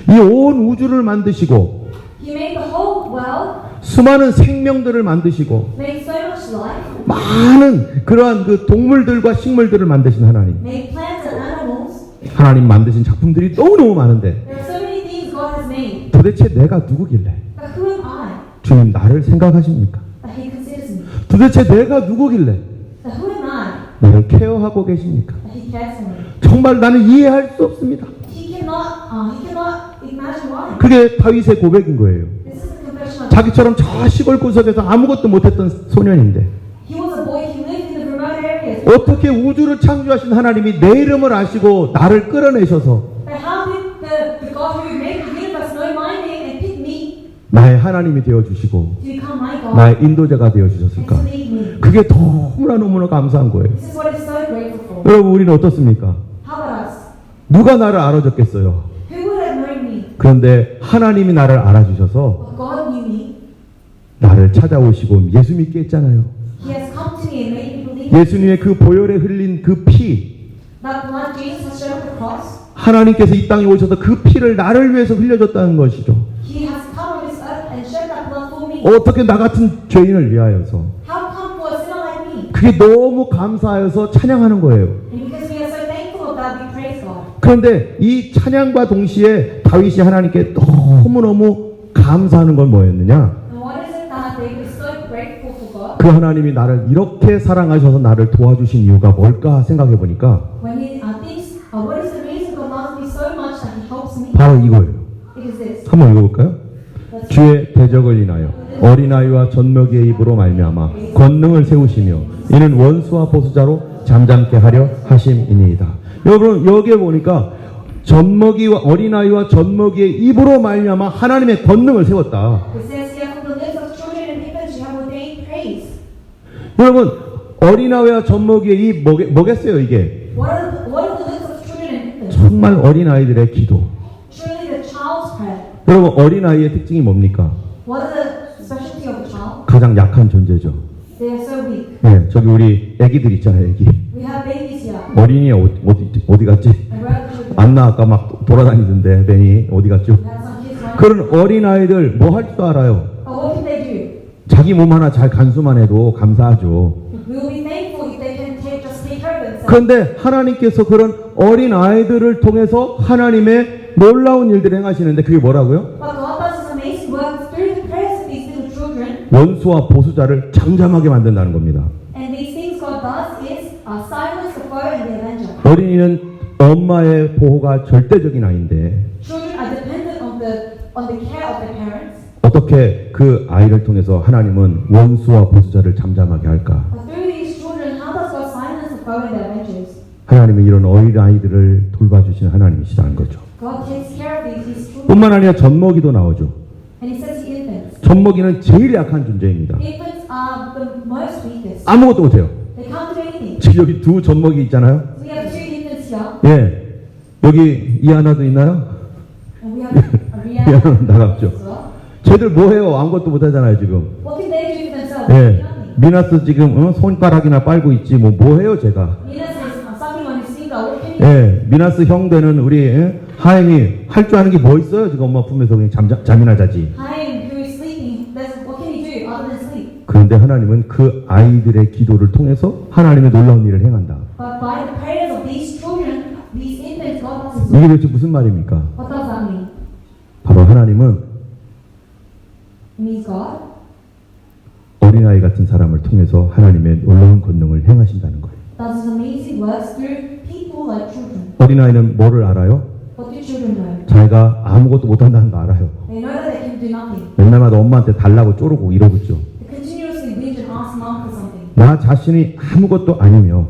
이 온 우주를 만드시고 He made the whole world, 수많은 생명들을 만드시고 made so much life, 많은 그러한 그 동물들과 식물들을 만드신 하나님. made plants and animals. 하나님 만드신 작품들이 너무너무 많은데 There are so many things God has made. 도대체 내가 누구길래 But who am I 주님 나를 생각하십니까? that He considers me? 도대체 내가 누구길래 That who am I 나를 케어하고 계십니까? that He cares for me? 정말 나는 이해할 수 없습니다. He cannot imagine why. 그게 다윗의 고백인 거예요. This is the confession of 자기처럼 저 시골 구석에서 아무것도 못했던 소년인데 He was a boy. He lived in the remote areas. 어떻게 우주를 창조하신 하나님이 내 이름을 아시고 나를 끌어내셔서 But how did the God who made the universe know my name and pick me 나의 하나님이 되어주시고 to become my God 나의 인도자가 and to 되어주셨을까? lead me? 그게 너무나 감사한 거예요. This is what I'm so grateful for. 여러분 우리는 어떻습니까? How about us? 누가 나를 알아줬겠어요? Who would have known me? 그런데 하나님이 나를 알아주셔서 But God knew me. 나를 찾아오시고 예수 믿게 했잖아요. He has come to me and made me believe 예수님의 그 보혈에 흘린 그 피, that blood Jesus has shed on the cross. 하나님께서 이 땅에 오셔서 그 피를 나를 위해서 흘려줬다는 것이죠. He has come on this earth and shed that blood for me. 어떻게 나 같은 죄인을 위하여서. How come for a sinner like me? 그게 너무 감사하여서 찬양하는 거예요. And because we are so thankful of that, we praise God. 그런데 이 찬양과 동시에 다윗이 하나님께 너무너무 감사하는 건 뭐였느냐? And what is it that David is so grateful for God? 그 하나님이 나를 이렇게 사랑하셔서 나를 도와주신 이유가 뭘까 생각해 보니까 When he thinks, what is the reason God loves me so much that He helps me? 바로 이거예요. It is this. 한번 읽어볼까요? Let's 주의 대적을 인하여 어린아이와 젖먹이의 입으로 말미암아 권능을 세우시며 이는 원수와 보수자로 잠잠케 하려 하심이니이다. 여러분 여기에 보니까 젖먹이와 어린아이와 젖먹이의 입으로 말미암아 하나님의 권능을 세웠다. It says here, from the lips of children and infants you have ordained praise. 여러분 어린아이와 젖먹이의 입 뭐겠어요 이게? What are the lips of children and infants? 정말 어린아이들의 기도. Surely the child's prayer. 여러분 어린아이의 특징이 뭡니까? What is the specialty of the child? 가장 약한 존재죠. They are so weak. 네, 저기 우리 애기들 있잖아요 애기. We have babies here. 어린이 어디 갔지? And where are the children? 안나 아까 막 돌아다니던데 베니 어디 갔죠? We have some kids running. 그런 어린아이들 뭐 할 줄 알아요? But what can they do? 자기 몸 하나 잘 간수만 해도 감사하죠. We will be thankful if they can just take care of themselves. 그런데 하나님께서 그런 어린아이들을 통해서 하나님의 놀라운 일들을 행하시는데 그게 뭐라고요? But God does His amazing work through the prayers of these little children. 원수와 보수자를 잠잠하게 만든다는 겁니다. And these things God does is silence the foe and the avenger. 어린이는 엄마의 보호가 절대적인 아이인데 Children are dependent on the care of their parents. 어떻게 그 아이를 통해서 하나님은 원수와 보수자를 잠잠하게 할까? But through these children, how does God silence the foe and the avengers? 하나님은 이런 어린아이들을 돌봐주시는 하나님이시다는 거죠. God takes care of these children. 뿐만 아니라 젖먹이도 나오죠. And He says to infants. 젖먹이는 제일 약한 존재입니다. Infants are the most weakest. 아무것도 못해요. They can't do anything. 지금 여기 두 젖먹이 있잖아요. We have two infants here. 예. 여기 이 하나도 있나요? And we have a 이 하나는 나갔죠. as well. 쟤들 뭐 해요? 아무것도 못하잖아요 지금. What can they do for themselves? 예. Nothing. 미나스 지금 손가락이나 빨고 있지 뭐 해요 제가. Minas is sucking on his finger. What can he do? 예. 미나스 형 되는 우리 하임이 할 줄 아는 게 뭐 있어요? 지금 엄마 품에서 그냥 잠이나 자지. Haim, who is sleeping, what can he do other than sleep? 그런데 하나님은 그 아이들의 기도를 통해서 하나님의 놀라운 일을 행한다. But by the prayers of these children, these infants, God does His 이게 work. 도대체 무슨 말입니까? What does that mean? 바로 하나님은 It means God 어린아이 같은 사람을 통해서 하나님의 놀라운 권능을 행하신다는 거예요. does His amazing works through people like children. 어린아이는 뭐를 알아요? What do children know? 자기가 아무것도 못한다는 거 알아요. They know that they can do nothing. 맨날마다 엄마한테 달라고 쪼르고 이러고 있죠. They continuously whinge and ask mom for something. 나 자신이 아무것도 아니며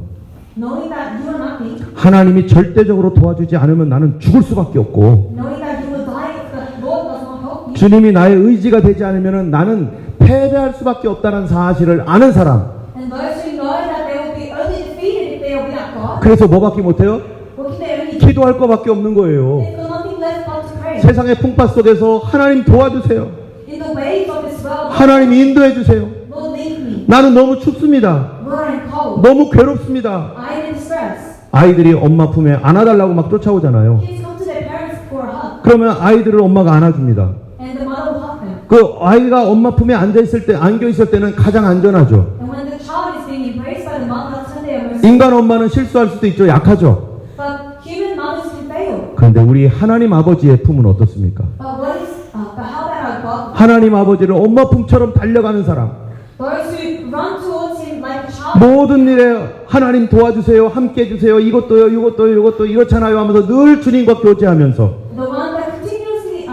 Knowing that you are nothing, 하나님이 절대적으로 도와주지 않으면 나는 죽을 수밖에 없고 knowing that you will die if the Lord does not help you, 주님이 나의 의지가 되지 않으면 나는 패배할 수밖에 없다는 사실을 아는 사람. and those who know that they will be only defeated if they are without God, 그래서 뭐밖에 못해요? what can they only do? 기도할 거밖에 없는 거예요. There's nothing left but to pray. 세상의 풍파 속에서 하나님 도와주세요. In the waves of this world, 하나님 인도해 주세요. Lord lead me. 나는 너무 춥습니다. Lord, I'm cold. 너무 괴롭습니다. I am in distress. 아이들이 엄마 품에 안아달라고 막 쫓아오잖아요. Kids come to their parents for a hug, 그러면 아이들을 엄마가 안아줍니다. and the mother will hug them. 그 아이가 엄마 품에 안겨 있을 때는 가장 안전하죠. And when the child is being embraced by the mother, that's when they are most. 인간 엄마는 실수할 수도 있죠. 약하죠. But human mothers can fail. 그런데 우리 하나님 아버지의 품은 어떻습니까? But how about our God? 하나님 아버지를 엄마 품처럼 달려가는 사람. Those who run towards Him like a child. 모든 일에 하나님 도와주세요. 함께 해주세요. 이것도요. 이것도 이렇잖아요 하면서 늘 주님과 교제하면서 The one that continuously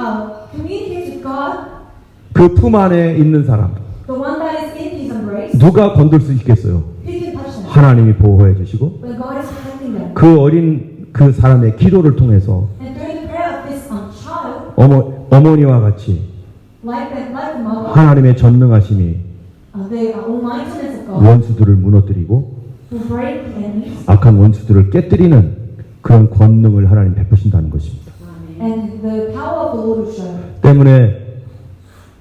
communicates with God. 그 품 안에 있는 사람. The one that is in His embrace. 누가 건들 수 있겠어요? Who can touch them? 하나님이 보호해 주시고 When God is protecting them. 그 어린 그 사람의 기도를 통해서 And through the prayer of this child, 어머니와 같이 like the mother, 하나님의 전능하심이 the almightiness of God 원수들을 무너뜨리고 will break the enemies. 악한 원수들을 깨뜨리는 그런 권능을 하나님 베푸신다는 것입니다. And the power of the Lord will show. 때문에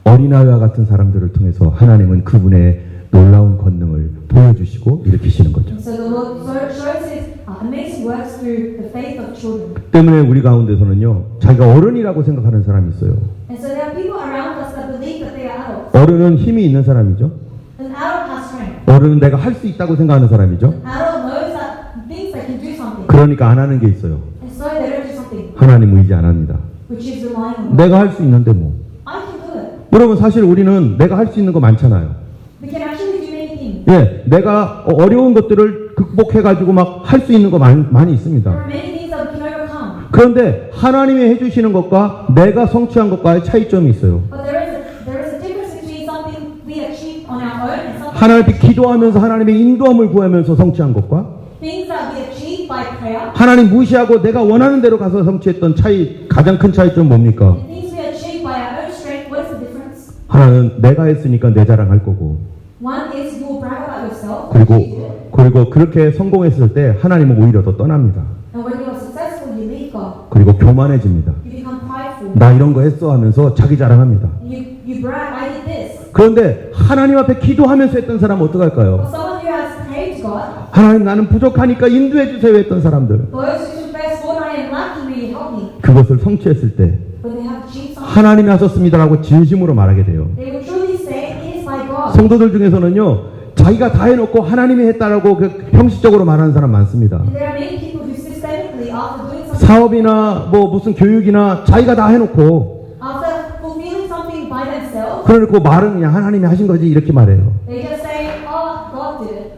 어린아이와 같은 사람들을 통해서 하나님은 그분의 놀라운 권능을 보여주시고 일으키시는 거죠. So the Lord shows His amazing works through the faith of children. 때문에 우리 가운데서는요, 자기가 어른이라고 생각하는 사람이 있어요. And so there are people around us that believe that they are adults. 어른은 힘이 있는 사람이죠. An adult has strength. 어른은 내가 할 수 있다고 생각하는 사람이죠. An adult knows that thinks they can do something. 그러니까 안 하는 게 있어요. And so they don't do something, 하나님 의지 안 합니다. which is relying on God. 내가 할 수 있는데 뭐. I can do it. 여러분 사실 우리는 내가 할 수 있는 거 많잖아요. We can actually do many things. 예, 내가 어려운 것들을 극복해가지고 막 할 수 있는 거 많이 있습니다. There are many things that we can overcome. 그런데 하나님이 해주시는 것과 내가 성취한 것과의 차이점이 있어요. But there is a difference between something we achieve on our own and something 하나님께 기도하면서 하나님의 인도함을 구하면서 성취한 것과 things that we achieve by prayer 하나님 무시하고 내가 원하는 대로 가서 성취했던 차이, 가장 큰 차이점 뭡니까? and things we achieve by our own strength. What is the difference? 하나는 내가 했으니까 내 자랑할 거고, One is you will brag about yourself. You do it. 그리고 그렇게 성공했을 때 하나님은 오히려 더 떠납니다. And when you are successful, you leave God. 그리고 교만해집니다. You become prideful. 나 이런 거 했어 하면서 자기 자랑합니다. And you brag, I did this. 그런데 하나님 앞에 기도하면서 했던 사람은 어떡할까요? But someone who has prayed to God, 하나님 나는 부족하니까 인도해 주세요 했던 사람들, those who confess, Lord, I am lacking, will you help me? 그것을 성취했을 때 When they have achieved something, 하나님이 하셨습니다라고 진심으로 말하게 돼요. they will truly say, it is by God. 성도들 중에서는요, 자기가 다 해놓고 하나님이 했다라고 그 형식적으로 말하는 사람 많습니다. And there are many people who systematically, after doing something, 사업이나 뭐 무슨 교육이나 자기가 다 해놓고 after fulfilling something by themselves, 그러고 말은 그냥 하나님이 하신 거지 이렇게 말해요. they just say, oh, God did it.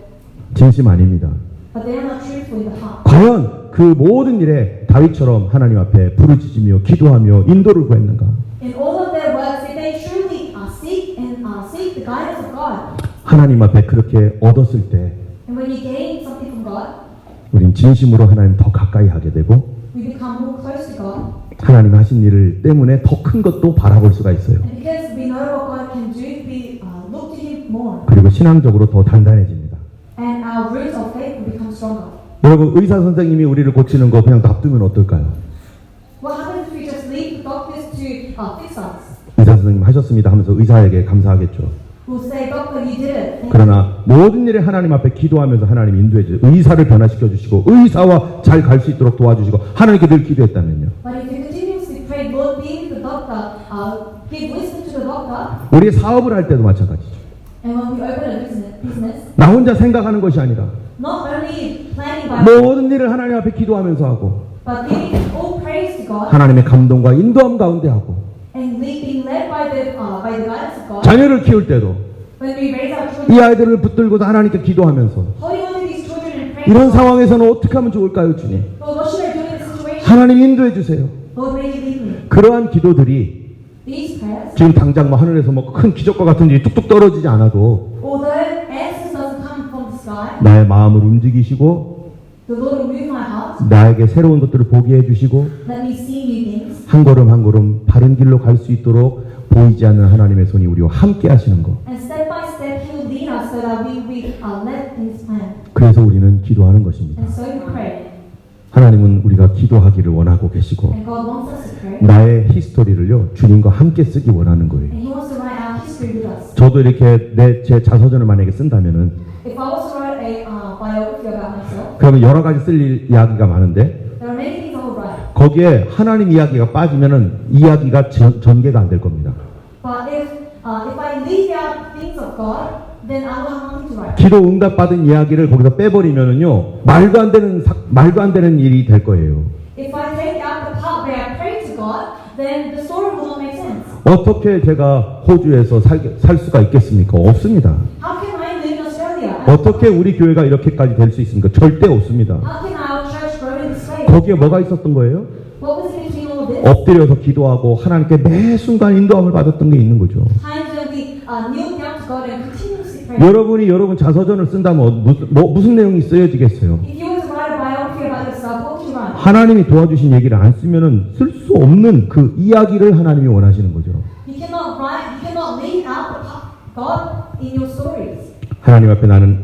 진심 아닙니다. But they are not truthful in the heart. 과연 그 모든 일에 다윗처럼 하나님 앞에 부르짖으며 기도하며 인도를 구했는가? In all of their works, if they truly seek the guidance of God, 하나님 앞에 그렇게 얻었을 때 and when you gain something from God, 우린 진심으로 하나님 더 가까이 하게 되고 we become more close to God. 하나님 하신 일을 때문에 더 큰 것도 바라볼 수가 있어요. And because we know what God can do, we look to Him more. 그리고 신앙적으로 더 단단해집니다. And our roots of faith will become stronger. 여러분 의사 선생님이 우리를 고치는 거 그냥 놔두면 어떨까요? What happens if we just leave the doctors to fix us? 의사 선생님 하셨습니다 하면서 의사에게 감사하겠죠. We'll say, Doctor, you did it. Thank you. 그러나 모든 일에 하나님 앞에 기도하면서 하나님 인도해 주시고 의사를 변화시켜 주시고 의사와 잘 갈 수 있도록 도와주시고 하나님께 늘 기도했다면요. But if you continuously pray, Lord, be with the doctor, give wisdom to the doctor, 우리 사업을 할 때도 마찬가지죠. and when we open a business, 나 혼자 생각하는 것이 아니라 not only planning by 모든 일을 하나님 앞에 기도하면서 하고 but giving all praise to God 하나님의 감동과 indo함 가운데 하고 and being led by the guidance of God. 자녀를 키울 때도 When we raise our 이 children, 아이들을 붙들고도 하나님께 기도하면서 holding on to these children and praying. 이런 상황에서는 어떻게 하면 좋을까요, 주님? Lord, what should I do in this situation? 하나님 인도해 주세요. Lord, may you lead me. 그러한 기도들이 These prayers, 지금 당장 뭐 하늘에서 뭐 큰 기적과 같은 일이 뚝뚝 떨어지지 않아도 although answers doesn't come from the sky, 나의 마음을 움직이시고 the Lord will move my heart. 나에게 새로운 것들을 보게 해주시고 Let me see new things. 한 걸음 한 걸음 바른 길로 갈 수 있도록 보이지 않는 하나님의 손이 우리와 함께 하시는 것. And step by step, He will lead us so that we are led in His plan. 그래서 우리는 기도하는 것입니다. And so we pray. 하나님은 우리가 기도하기를 원하고 계시고 And God wants us to pray. 나의 히스토리를요 주님과 함께 쓰기 원하는 거예요. And He wants to write our history with us. 저도 이렇게 제 자서전을 만약에 쓴다면은 If I was to write a biography about myself. 그러면 여러 가지 쓸 이야기가 많은데 There are many things I will write. 거기에 하나님 이야기가 빠지면은 이야기가 전개가 안 될 겁니다. But if I leave out things of God, then I will have nothing to write. 기도 응답 받은 이야기를 거기서 빼버리면은요 말도 안 되는 일이 될 거예요. If I take out the part where I pray to God, then the story will not make sense. 어떻게 제가 호주에서 살 수가 있겠습니까? 없습니다. How can I live in Australia? 어떻게 우리 교회가 이렇게까지 될 수 있습니까? 절대 없습니다. How can our church grow in this way? 거기에 뭐가 있었던 거예요? What was in between all of this? 엎드려서 기도하고 하나님께 매 순간 인도함을 받았던 게 있는 거죠. Times when we kneel down to God and continuously pray. 여러분이 여러분 자서전을 쓴다면 무슨 내용이 쓰여지겠어요? If you were to write a biography about yourself, what would you write? 하나님이 도와주신 얘기를 안 쓰면은 쓸 수 없는 그 이야기를 하나님이 원하시는 거죠. You cannot leave out the God in your stories. 하나님 앞에 나는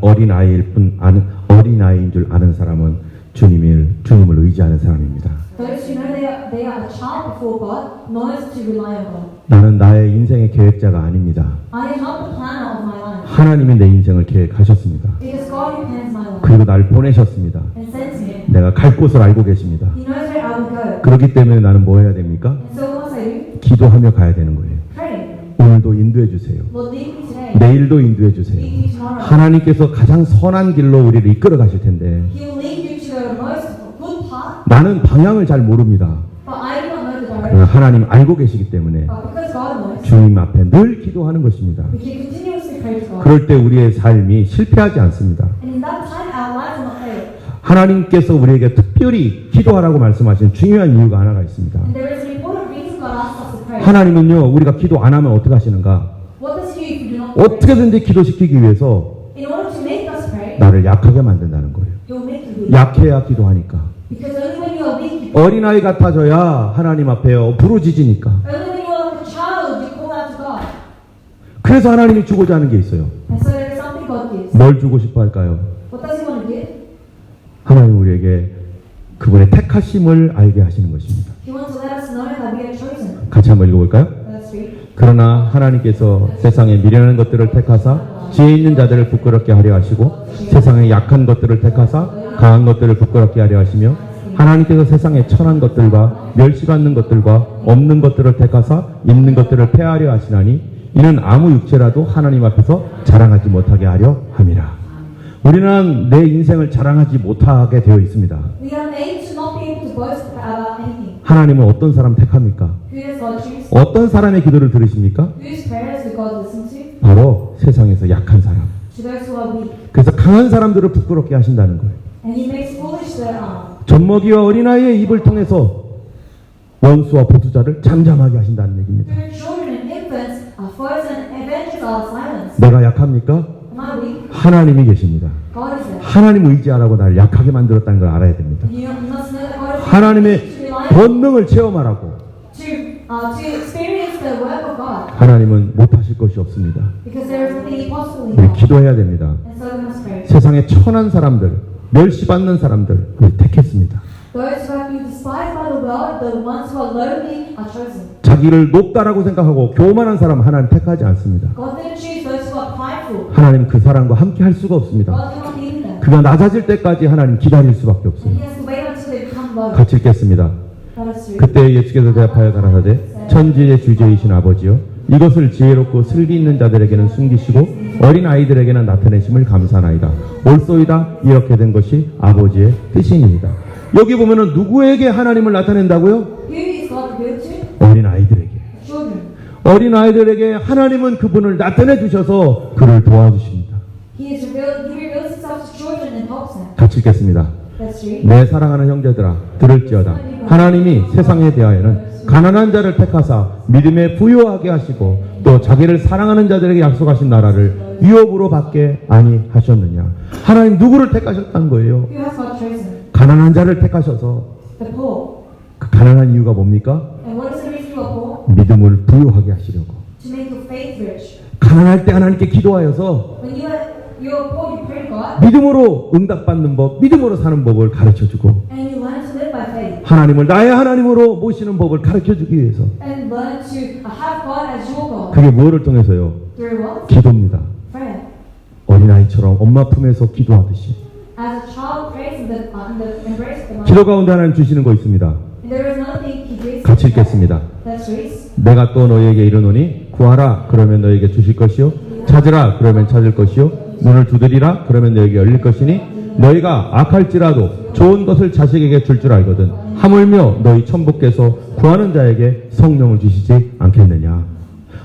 어린아이인 줄 아는 사람은 주님을 의지하는 사람입니다. Those who know they are a child before God knows to rely on God. 나는 나의 인생의 계획자가 아닙니다. I am not the planner of my life. 하나님이 내 인생을 계획하셨습니다. It is God who plans my life 그리고 나를 보내셨습니다. and sends me. 내가 갈 곳을 알고 계십니다. He knows where I will go. 그렇기 때문에 나는 뭐 해야 됩니까? And so what must I do? 기도하며 가야 되는 거예요. Pray. 오늘도 인도해 주세요. Lord, lead me today. 내일도 인도해 주세요. Lead me tomorrow. 하나님께서 가장 선한 길로 우리를 이끌어 가실 텐데 He will lead you to the most good path. 나는 방향을 잘 모릅니다. But I do not know the 그러나 direction. 하나님 알고 계시기 때문에 But because God knows, 주님 앞에 늘 기도하는 것입니다. we can continuously pray to God. 그럴 때 우리의 삶이 실패하지 않습니다. And in that time, our lives will not fail. 하나님께서 우리에게 특별히 기도하라고 말씀하신 중요한 이유가 하나가 있습니다. And there is an important reason God asks us to pray. 하나님은요, 우리가 기도 안 하면 어떻게 하시는가? What does He do if you do not pray? 어떻게든지 기도시키기 위해서 In order to make us pray, 나를 약하게 만든다는 거예요. He will make you weak. 약해야 기도하니까. Because only when you are weak, 어린아이 같아져야 하나님 앞에 부르짖으니까. only when you are like a child, you call out to God. 그래서 하나님이 주고자 하는 게 있어요. And so there is something God gives. 뭘 주고 싶어 할까요? What does He want to give? 하나님 우리에게 그분의 택하심을 알게 하시는 것입니다. He wants to let us know that we are chosen. 같이 한번 읽어볼까요? Let's read. 그러나 하나님께서 세상에 미련한 것들을 택하사 지혜 있는 자들을 부끄럽게 하려 하시고 세상에 약한 것들을 택하사 강한 것들을 부끄럽게 하려 하시며 하나님께서 세상에 천한 것들과 멸시받는 것들과 없는 것들을 택하사 있는 것들을 폐하려 하시나니 이는 아무 육체라도 하나님 앞에서 자랑하지 못하게 하려 함이라. 우리는 내 인생을 자랑하지 못하게 되어 있습니다. We are made to not be able to boast about anything. 하나님은 어떤 사람 택합니까? Who does God choose? 어떤 사람의 기도를 들으십니까? Whose prayers do God listen to? 바로 세상에서 약한 사람. To those who are weak. 그래서 강한 사람들을 부끄럽게 하신다는 거예요. And He makes foolish the 젖먹이와 어린아이의 입을 통해서 원수와 보수자를 잠잠하게 하신다는 얘기입니다. through children and infants, foes and avengers are silenced. 내가 약합니까? Am I weak? 하나님이 계십니다. God is there. 하나님 의지하라고 나를 약하게 만들었다는 걸 알아야 됩니다. You must know that God is 하나님의 to rely on, 권능을 체험하라고. to experience the work of God. 하나님은 못하실 것이 없습니다. Because there is nothing impossible in 우리 God. 기도해야 됩니다. And so we must pray. 세상에 천한 사람들, 멸시받는 사람들 우리 택했습니다. Those who have been despised by the world, the ones who are lowly, are chosen. 자기를 높다라고 생각하고 교만한 사람 하나님 택하지 않습니다. God didn't choose those who are prideful. 하나님 그 사람과 함께 할 수가 없습니다. God cannot be in them. 그가 낮아질 때까지 하나님 기다릴 수밖에 없어요. And He has to wait until they become low. 같이 읽겠습니다. Let us read. 그때 예수께서 대답하여 가라사대 천지의 주제이신 아버지여 이것을 지혜롭고 슬기 있는 자들에게는 숨기시고 어린 아이들에게는 나타내심을 감사하나이다. 옳소이다. 이렇게 된 것이 아버지의 뜻이니이다. 여기 보면은 누구에게 하나님을 나타낸다고요? Who is God revealed to? 어린 아이들에게. Children. 어린 아이들에게 하나님은 그분을 나타내 주셔서 그를 도와주십니다. He reveals Himself to children and helps them. 같이 읽겠습니다. Let's read. 내 사랑하는 형제들아 들을지어다. 하나님이 세상에 대하여는 가난한 자를 택하사 믿음에 부유하게 하시고 또 자기를 사랑하는 자들에게 약속하신 나라를 위협으로 받게 아니하셨느냐. 하나님 누구를 택하셨다는 거예요? Who has God chosen? 가난한 자를 택하셔서. The poor. 그 가난한 이유가 뭡니까? And what is the reason you are poor? 믿음을 부유하게 하시려고. To make your faith rich. 가난할 때 하나님께 기도하여서 When you are poor, you pray to God, 믿음으로 응답받는 법, 믿음으로 사는 법을 가르쳐주고 and you learn to live by faith, 하나님을 나의 하나님으로 모시는 법을 가르쳐주기 위해서. and learn to have God as your God. 그게 무엇을 통해서요? Through what? 기도입니다. Prayer. 어린아이처럼 엄마 품에서 기도하듯이 as a child prays in the embrace of the mother. 기도 가운데 하나님 주시는 거 있습니다. And there is another thing he gives. 같이 읽겠습니다. That's grace. 내가 또 너희에게 이르노니 구하라 그러면 너희에게 주실 것이요 찾으라 그러면 찾을 것이요 문을 두드리라 그러면 너희에게 열릴 것이니 너희가 악할지라도 좋은 것을 자식에게 줄 줄 알거든 하물며 너희 천부께서 구하는 자에게 성령을 주시지 않겠느냐.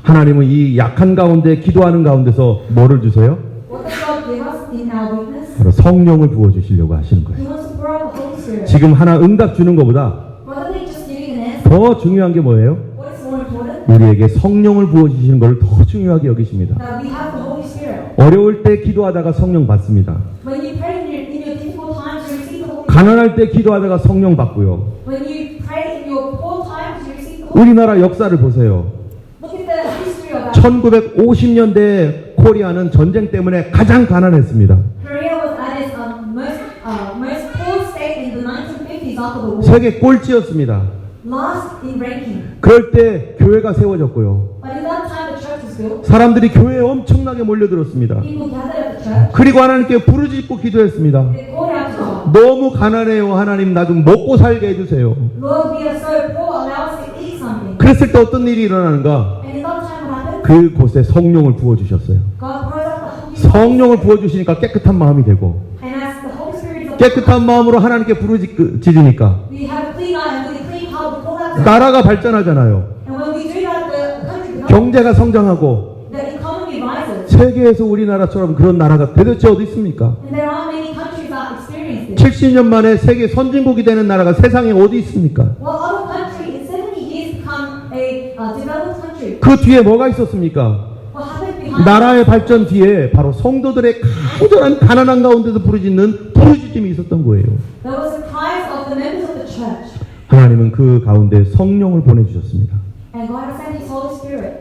하나님은 이 약한 가운데 기도하는 가운데서 뭐를 주세요? What does God give us in our weakness? 바로 성령을 부어주시려고 하시는 거예요. He wants to pour out the Holy Spirit. 지금 하나 응답 주는 것보다 Rather than just giving an answer, 더 중요한 게 뭐예요? what is more important? 우리에게 성령을 부어주시는 것을 더 중요하게 여기십니다. That we have the Holy Spirit. 어려울 때 기도하다가 성령 받습니다. When you pray in your difficult times, you receive the Holy Spirit. 가난할 때 기도하다가 성령 받고요. When you pray in your poor times, you receive the Holy Spirit. 우리나라 역사를 보세요. Look at the history of that. 1950년대 코리아는 전쟁 때문에 가장 가난했습니다. Korea was at its most poor state in the 1950s after the war. 세계 꼴찌였습니다. Last in ranking. 그럴 때 교회가 세워졌고요. But in that time, the church was built. 사람들이 교회에 엄청나게 몰려들었습니다. People gathered at the church. 그리고 하나님께 부르짖고 기도했습니다. They called out to God. 너무 가난해요. 하나님 나 좀 먹고 살게 해주세요. Lord, we are so poor. Allow us to eat something. 그랬을 때 어떤 일이 일어나는가? And in that time, what happened? 그곳에 성령을 부어주셨어요. God poured out the Holy Spirit. 성령을 부어주시니까 깨끗한 마음이 되고 And as the Holy Spirit is upon us, 깨끗한 마음으로 하나님께 부르짖으니까 we have a clean eye and with a clean heart, we call out to God. 나라가 발전하잖아요. And when we do that, the country becomes, 경제가 성장하고 the economy rises. 세계에서 우리나라처럼 그런 나라가 도대체 어디 있습니까? And there aren't many countries that experience this. 70년 만에 세계 선진국이 되는 나라가 세상에 어디 있습니까? Well, other country in 70 years become a developed country. 그 뒤에 뭐가 있었습니까? What happened behind 나라의 발전 뒤에 바로 성도들의 간절한 가난한 가운데서 부르짖는 부르짖음이 있었던 거예요. There was the cries of the members of the church. 하나님은 그 가운데 성령을 보내주셨습니다. And God has sent His Holy Spirit.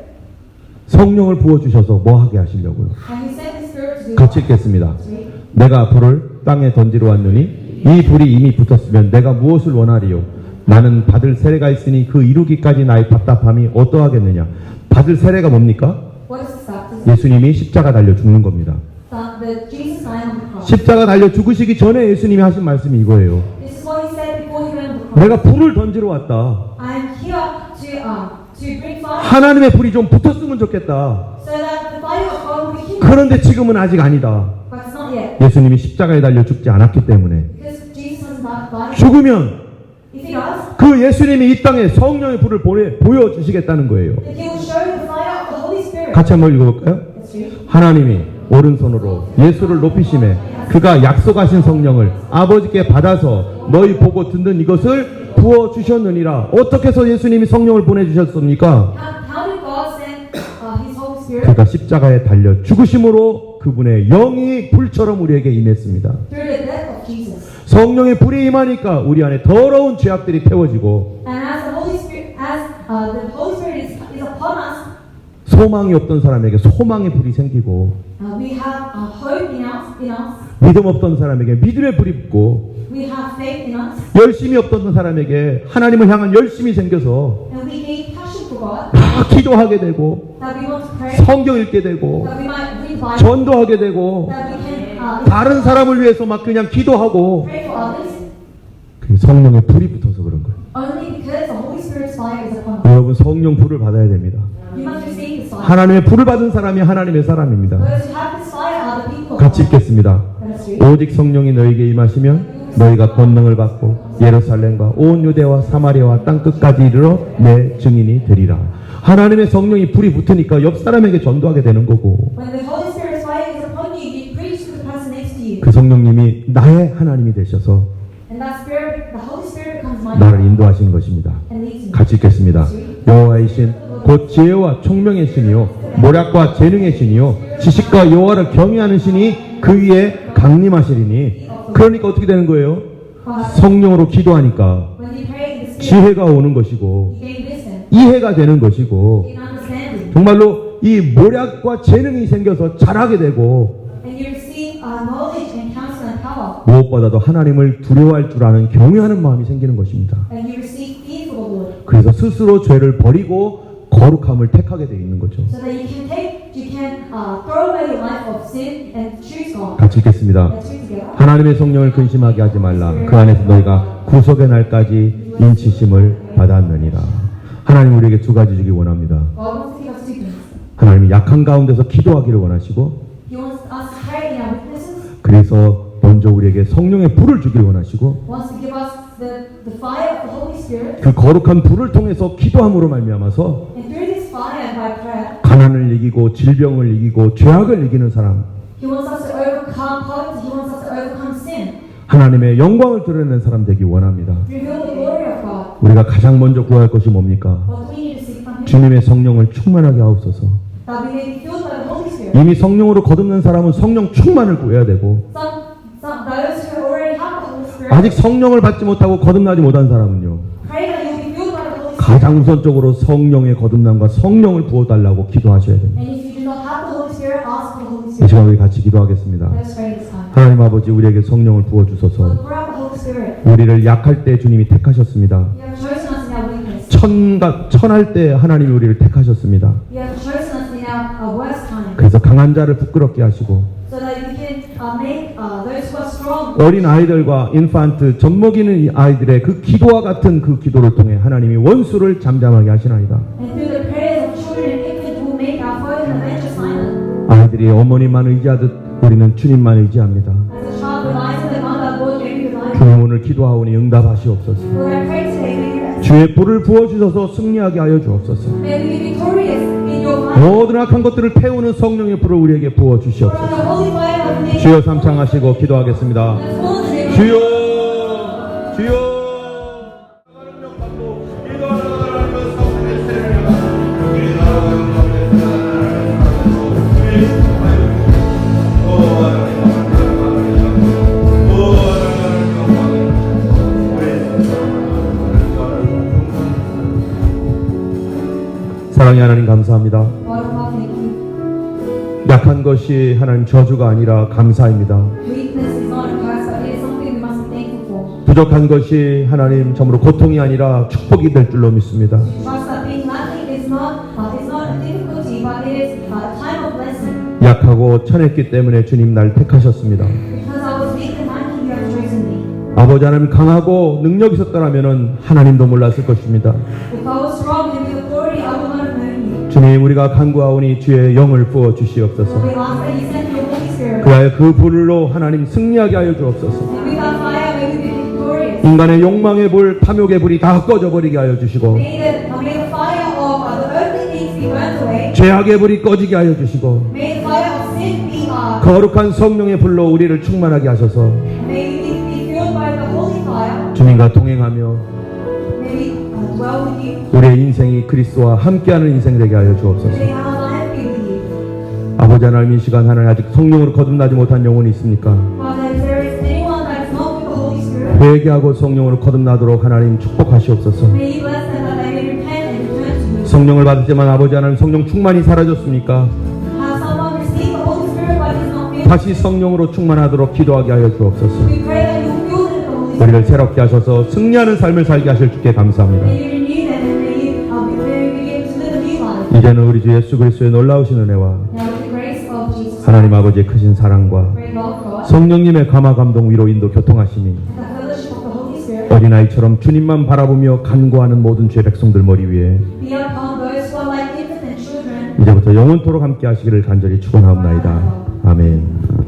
성령을 부어주셔서 뭐 하게 하시려고요? And He sent His Spirit to do 같이 that. 읽겠습니다. Read. 내가 불을 땅에 던지러 왔느니 이 불이 이미 붙었으면 내가 무엇을 원하리요? 나는 받을 세례가 있으니 그 이루기까지 나의 답답함이 어떠하겠느냐? 받을 세례가 뭡니까? What is this baptism? 예수님이 십자가 달려 죽는 겁니다. The Jesus died on the cross. 십자가 달려 죽으시기 전에 예수님이 하신 말씀이 이거예요. This is what He said before He went on the cross. 내가 불을 던지러 왔다. I'm here to bring fire 하나님의 불이 좀 붙었으면 좋겠다. so that the fire of God will be kindled. 그런데 지금은 아직 아니다. But it's not yet. 예수님이 십자가에 달려 죽지 않았기 때문에 Because Jesus has not died. 죽으면 If He does, 그 예수님이 이 땅에 성령의 불을 보여주시겠다는 거예요. then He will show you the fire of the Holy Spirit. 같이 한번 읽어볼까요? Let's read. 하나님이 오른손으로 예수를 높이심에 그가 약속하신 성령을 아버지께 받아서 너희 보고 듣는 이것을 부어주셨느니라. 어떻게 해서 예수님이 성령을 보내주셨습니까? How did God send His Holy Spirit? 그가 십자가에 달려 죽으심으로 그분의 영이 불처럼 우리에게 임했습니다. Through the death of Jesus. 성령의 불이 임하니까 우리 안에 더러운 죄악들이 태워지고 And as the Holy Spirit is upon us, 소망이 없던 사람에게 소망의 불이 생기고 we have hope in us. 믿음 없던 사람에게 믿음의 불이 붙고 We have faith in us. 열심이 없던 사람에게 하나님을 향한 열심이 생겨서 And we gain passion for God. 막 기도하게 되고 That we want to pray. 성경 읽게 되고 That we might read the Bible. 전도하게 되고 That we can 다른 사람을 위해서 막 그냥 기도하고 pray for others. 그 성령의 불이 붙어서 그런 거예요. Only because the Holy Spirit's fire is upon us. 여러분 성령 불을 받아야 됩니다. You must receive this fire. 하나님의 불을 받은 사람이 하나님의 사람입니다. Those who have this fire are the people of 같이 God. 읽겠습니다. Let us read. 오직 성령이 너희에게 임하시면 너희가 권능을 받고 예루살렘과 온 유대와 사마리아와 땅 끝까지 이르러 내 증인이 되리라. 하나님의 성령이 불이 붙으니까 옆 사람에게 전도하게 되는 거고 When the Holy Spirit's fire is upon you, you preach to the person next to you. 그 성령님이 나의 하나님이 되셔서 And that Spirit, the Holy Spirit becomes my 나를 인도하시는 것입니다. and leads me. 같이 읽겠습니다. 여호와의 신, 곧 지혜와 총명의 신이요 모략과 재능의 신이요 지식과 여호와를 경외하는 신이 그 위에 강림하시리니. 그러니까 어떻게 되는 거예요? 성령으로 기도하니까 When you pray in the Spirit, 지혜가 오는 것이고 you gain wisdom, 이해가 되는 것이고 you gain understanding, 정말로 이 모략과 재능이 생겨서 잘하게 되고 and you receive knowledge and counsel and power, 무엇보다도 하나님을 두려워할 줄 아는 경외하는 마음이 생기는 것입니다. and you receive fear for the Lord, 그래서 스스로 죄를 버리고 거룩함을 택하게 되어 있는 거죠. so that you can throw away your life of sin and choose God. 같이 읽겠습니다. Let's read together. 하나님의 성령을 근심하게 하지 말라. 그 안에서 너희가 구속의 날까지 인치심을 받았느니라. 하나님 우리에게 두 가지 주기 원합니다. God wants to give us two things. 하나님이 약한 가운데서 기도하기를 원하시고, He wants us to pray in our weaknesses. 그래서 먼저 우리에게 성령의 불을 주기를 원하시고, Wants to give us the fire of the Holy Spirit. 그 거룩한 불을 통해서 기도함으로 말미암아서 And through this fire and by prayer, 가난을 이기고 질병을 이기고 죄악을 이기는 사람, He wants us to overcome poverty. He wants us to overcome sin. 하나님의 영광을 드러내는 사람 되기 원합니다. Reveal the glory of God. 우리가 가장 먼저 구할 것이 뭡니까? What do we need to seek from Him? 주님의 성령을 충만하게 하옵소서. That we may be filled by the Holy Spirit. 이미 성령으로 거듭난 사람은 성령 충만을 구해야 되고, Those who already have the Holy Spirit, 아직 성령을 받지 못하고 거듭나지 못한 사람은요, pray that you'll be filled by the Holy Spirit. 가장 우선적으로 성령의 거듭남과 성령을 부어달라고 기도하셔야 됩니다. And if you do not have the Holy Spirit, ask for the Holy 이 Spirit. 시간 우리 같이 기도하겠습니다. Let us pray this time. 하나님 아버지, 우리에게 성령을 부어주소서. Lord, pour out the Holy Spirit. 우리를 약할 때 주님이 택하셨습니다. You have chosen us in our weakness. 천할 때 하나님이 우리를 택하셨습니다. You have chosen us in our worst time. 그래서 강한 자를 부끄럽게 하시고, So that you can make those who are strong. 어린 아이들과 인판트, 젖먹이는 이 아이들의 그 기도와 같은 그 기도를 통해 하나님이 원수를 잠잠하게 하시나이다. And through the prayers of children and infants will make our foes and avengers silent. 아이들이 어머니만 의지하듯 우리는 주님만 의지합니다. As a child relies on the mother, Lord, may we rely on 주님 오늘 기도하오니 응답하시옵소서. you. Lord, I pray today, may you 주의 불을 부어주셔서 승리하게 하여 주옵소서. may we be victorious in your life. 모든 악한 것들을 태우는 성령의 불을 우리에게 For on 부어주시옵소서. the holy fire of the name 주여 삼창하시고 기도하겠습니다. Let's fall in the name of 주여, 주여. 사랑의 하나님 감사합니다. God of love, thank you. 약한 것이 하나님 저주가 아니라 감사입니다. Weakness is not a curse, but it is something we must be thankful for. 부족한 것이 하나님 참으로 고통이 아니라 축복이 될 줄로 믿습니다. Trust that being lacking is not a difficulty, but it is a time of blessing. 약하고 천했기 때문에 주님 날 택하셨습니다. Because I was weak and lacking, you have chosen me. 아버지 하나님 강하고 능력이 있었더라면 하나님도 몰랐을 것입니다. If I was strong and with authority, I would not have known you. 주님 우리가 간구하오니 주의 영을 부어 주시옵소서. We ask that you send your Holy Spirit. 그하여 그 불로 하나님 승리하게 하여 주옵소서. And with that fire, may we be victorious. 인간의 욕망의 불, 탐욕의 불이 다 꺼져버리게 하여 주시고, May the fire of the earthly things be burnt away. 죄악의 불이 꺼지게 하여 주시고, May the fire of sin be 거룩한 성령의 불로 우리를 충만하게 하셔서 may we be filled by the holy fire. 주님과 동행하며 May we dwell with you. 우리의 인생이 그리스도와 함께하는 인생 되게 하여 주옵소서. May our life be with you. 아버지 하나님 이 시간 하나님 아직 성령으로 거듭나지 못한 영혼이 있습니까? Father, if there is anyone that is not with the Holy Spirit, 회개하고 성령으로 거듭나도록 하나님 축복하시옵소서. may you bless them that they may repent and return to you. 성령을 받을 때만 아버지 하나님 성령 충만이 사라졌습니까? Has someone received the Holy Spirit but is not filled? 다시 성령으로 충만하도록 기도하게 하여 주옵소서. We pray that you will fill them with the Holy Spirit. 우리를 새롭게 하셔서 승리하는 삶을 살게 하실 주께 감사합니다. May you renew them and may you begin to live a new life. 이제는 우리 주 예수 그리스도의 놀라우신 은혜와 Now with the grace of Jesus, 하나님 아버지의 크신 사랑과 great love of God, 성령님의 감화 감동 위로 인도 교통하심이 and the fellowship of the Holy Spirit 어린아이처럼 주님만 바라보며 간구하는 모든 죄 백성들 머리 위에 be upon those who are like infants and children. 이제부터 영원토록 함께 하시기를 간절히 축원하옵나이다. 아멘.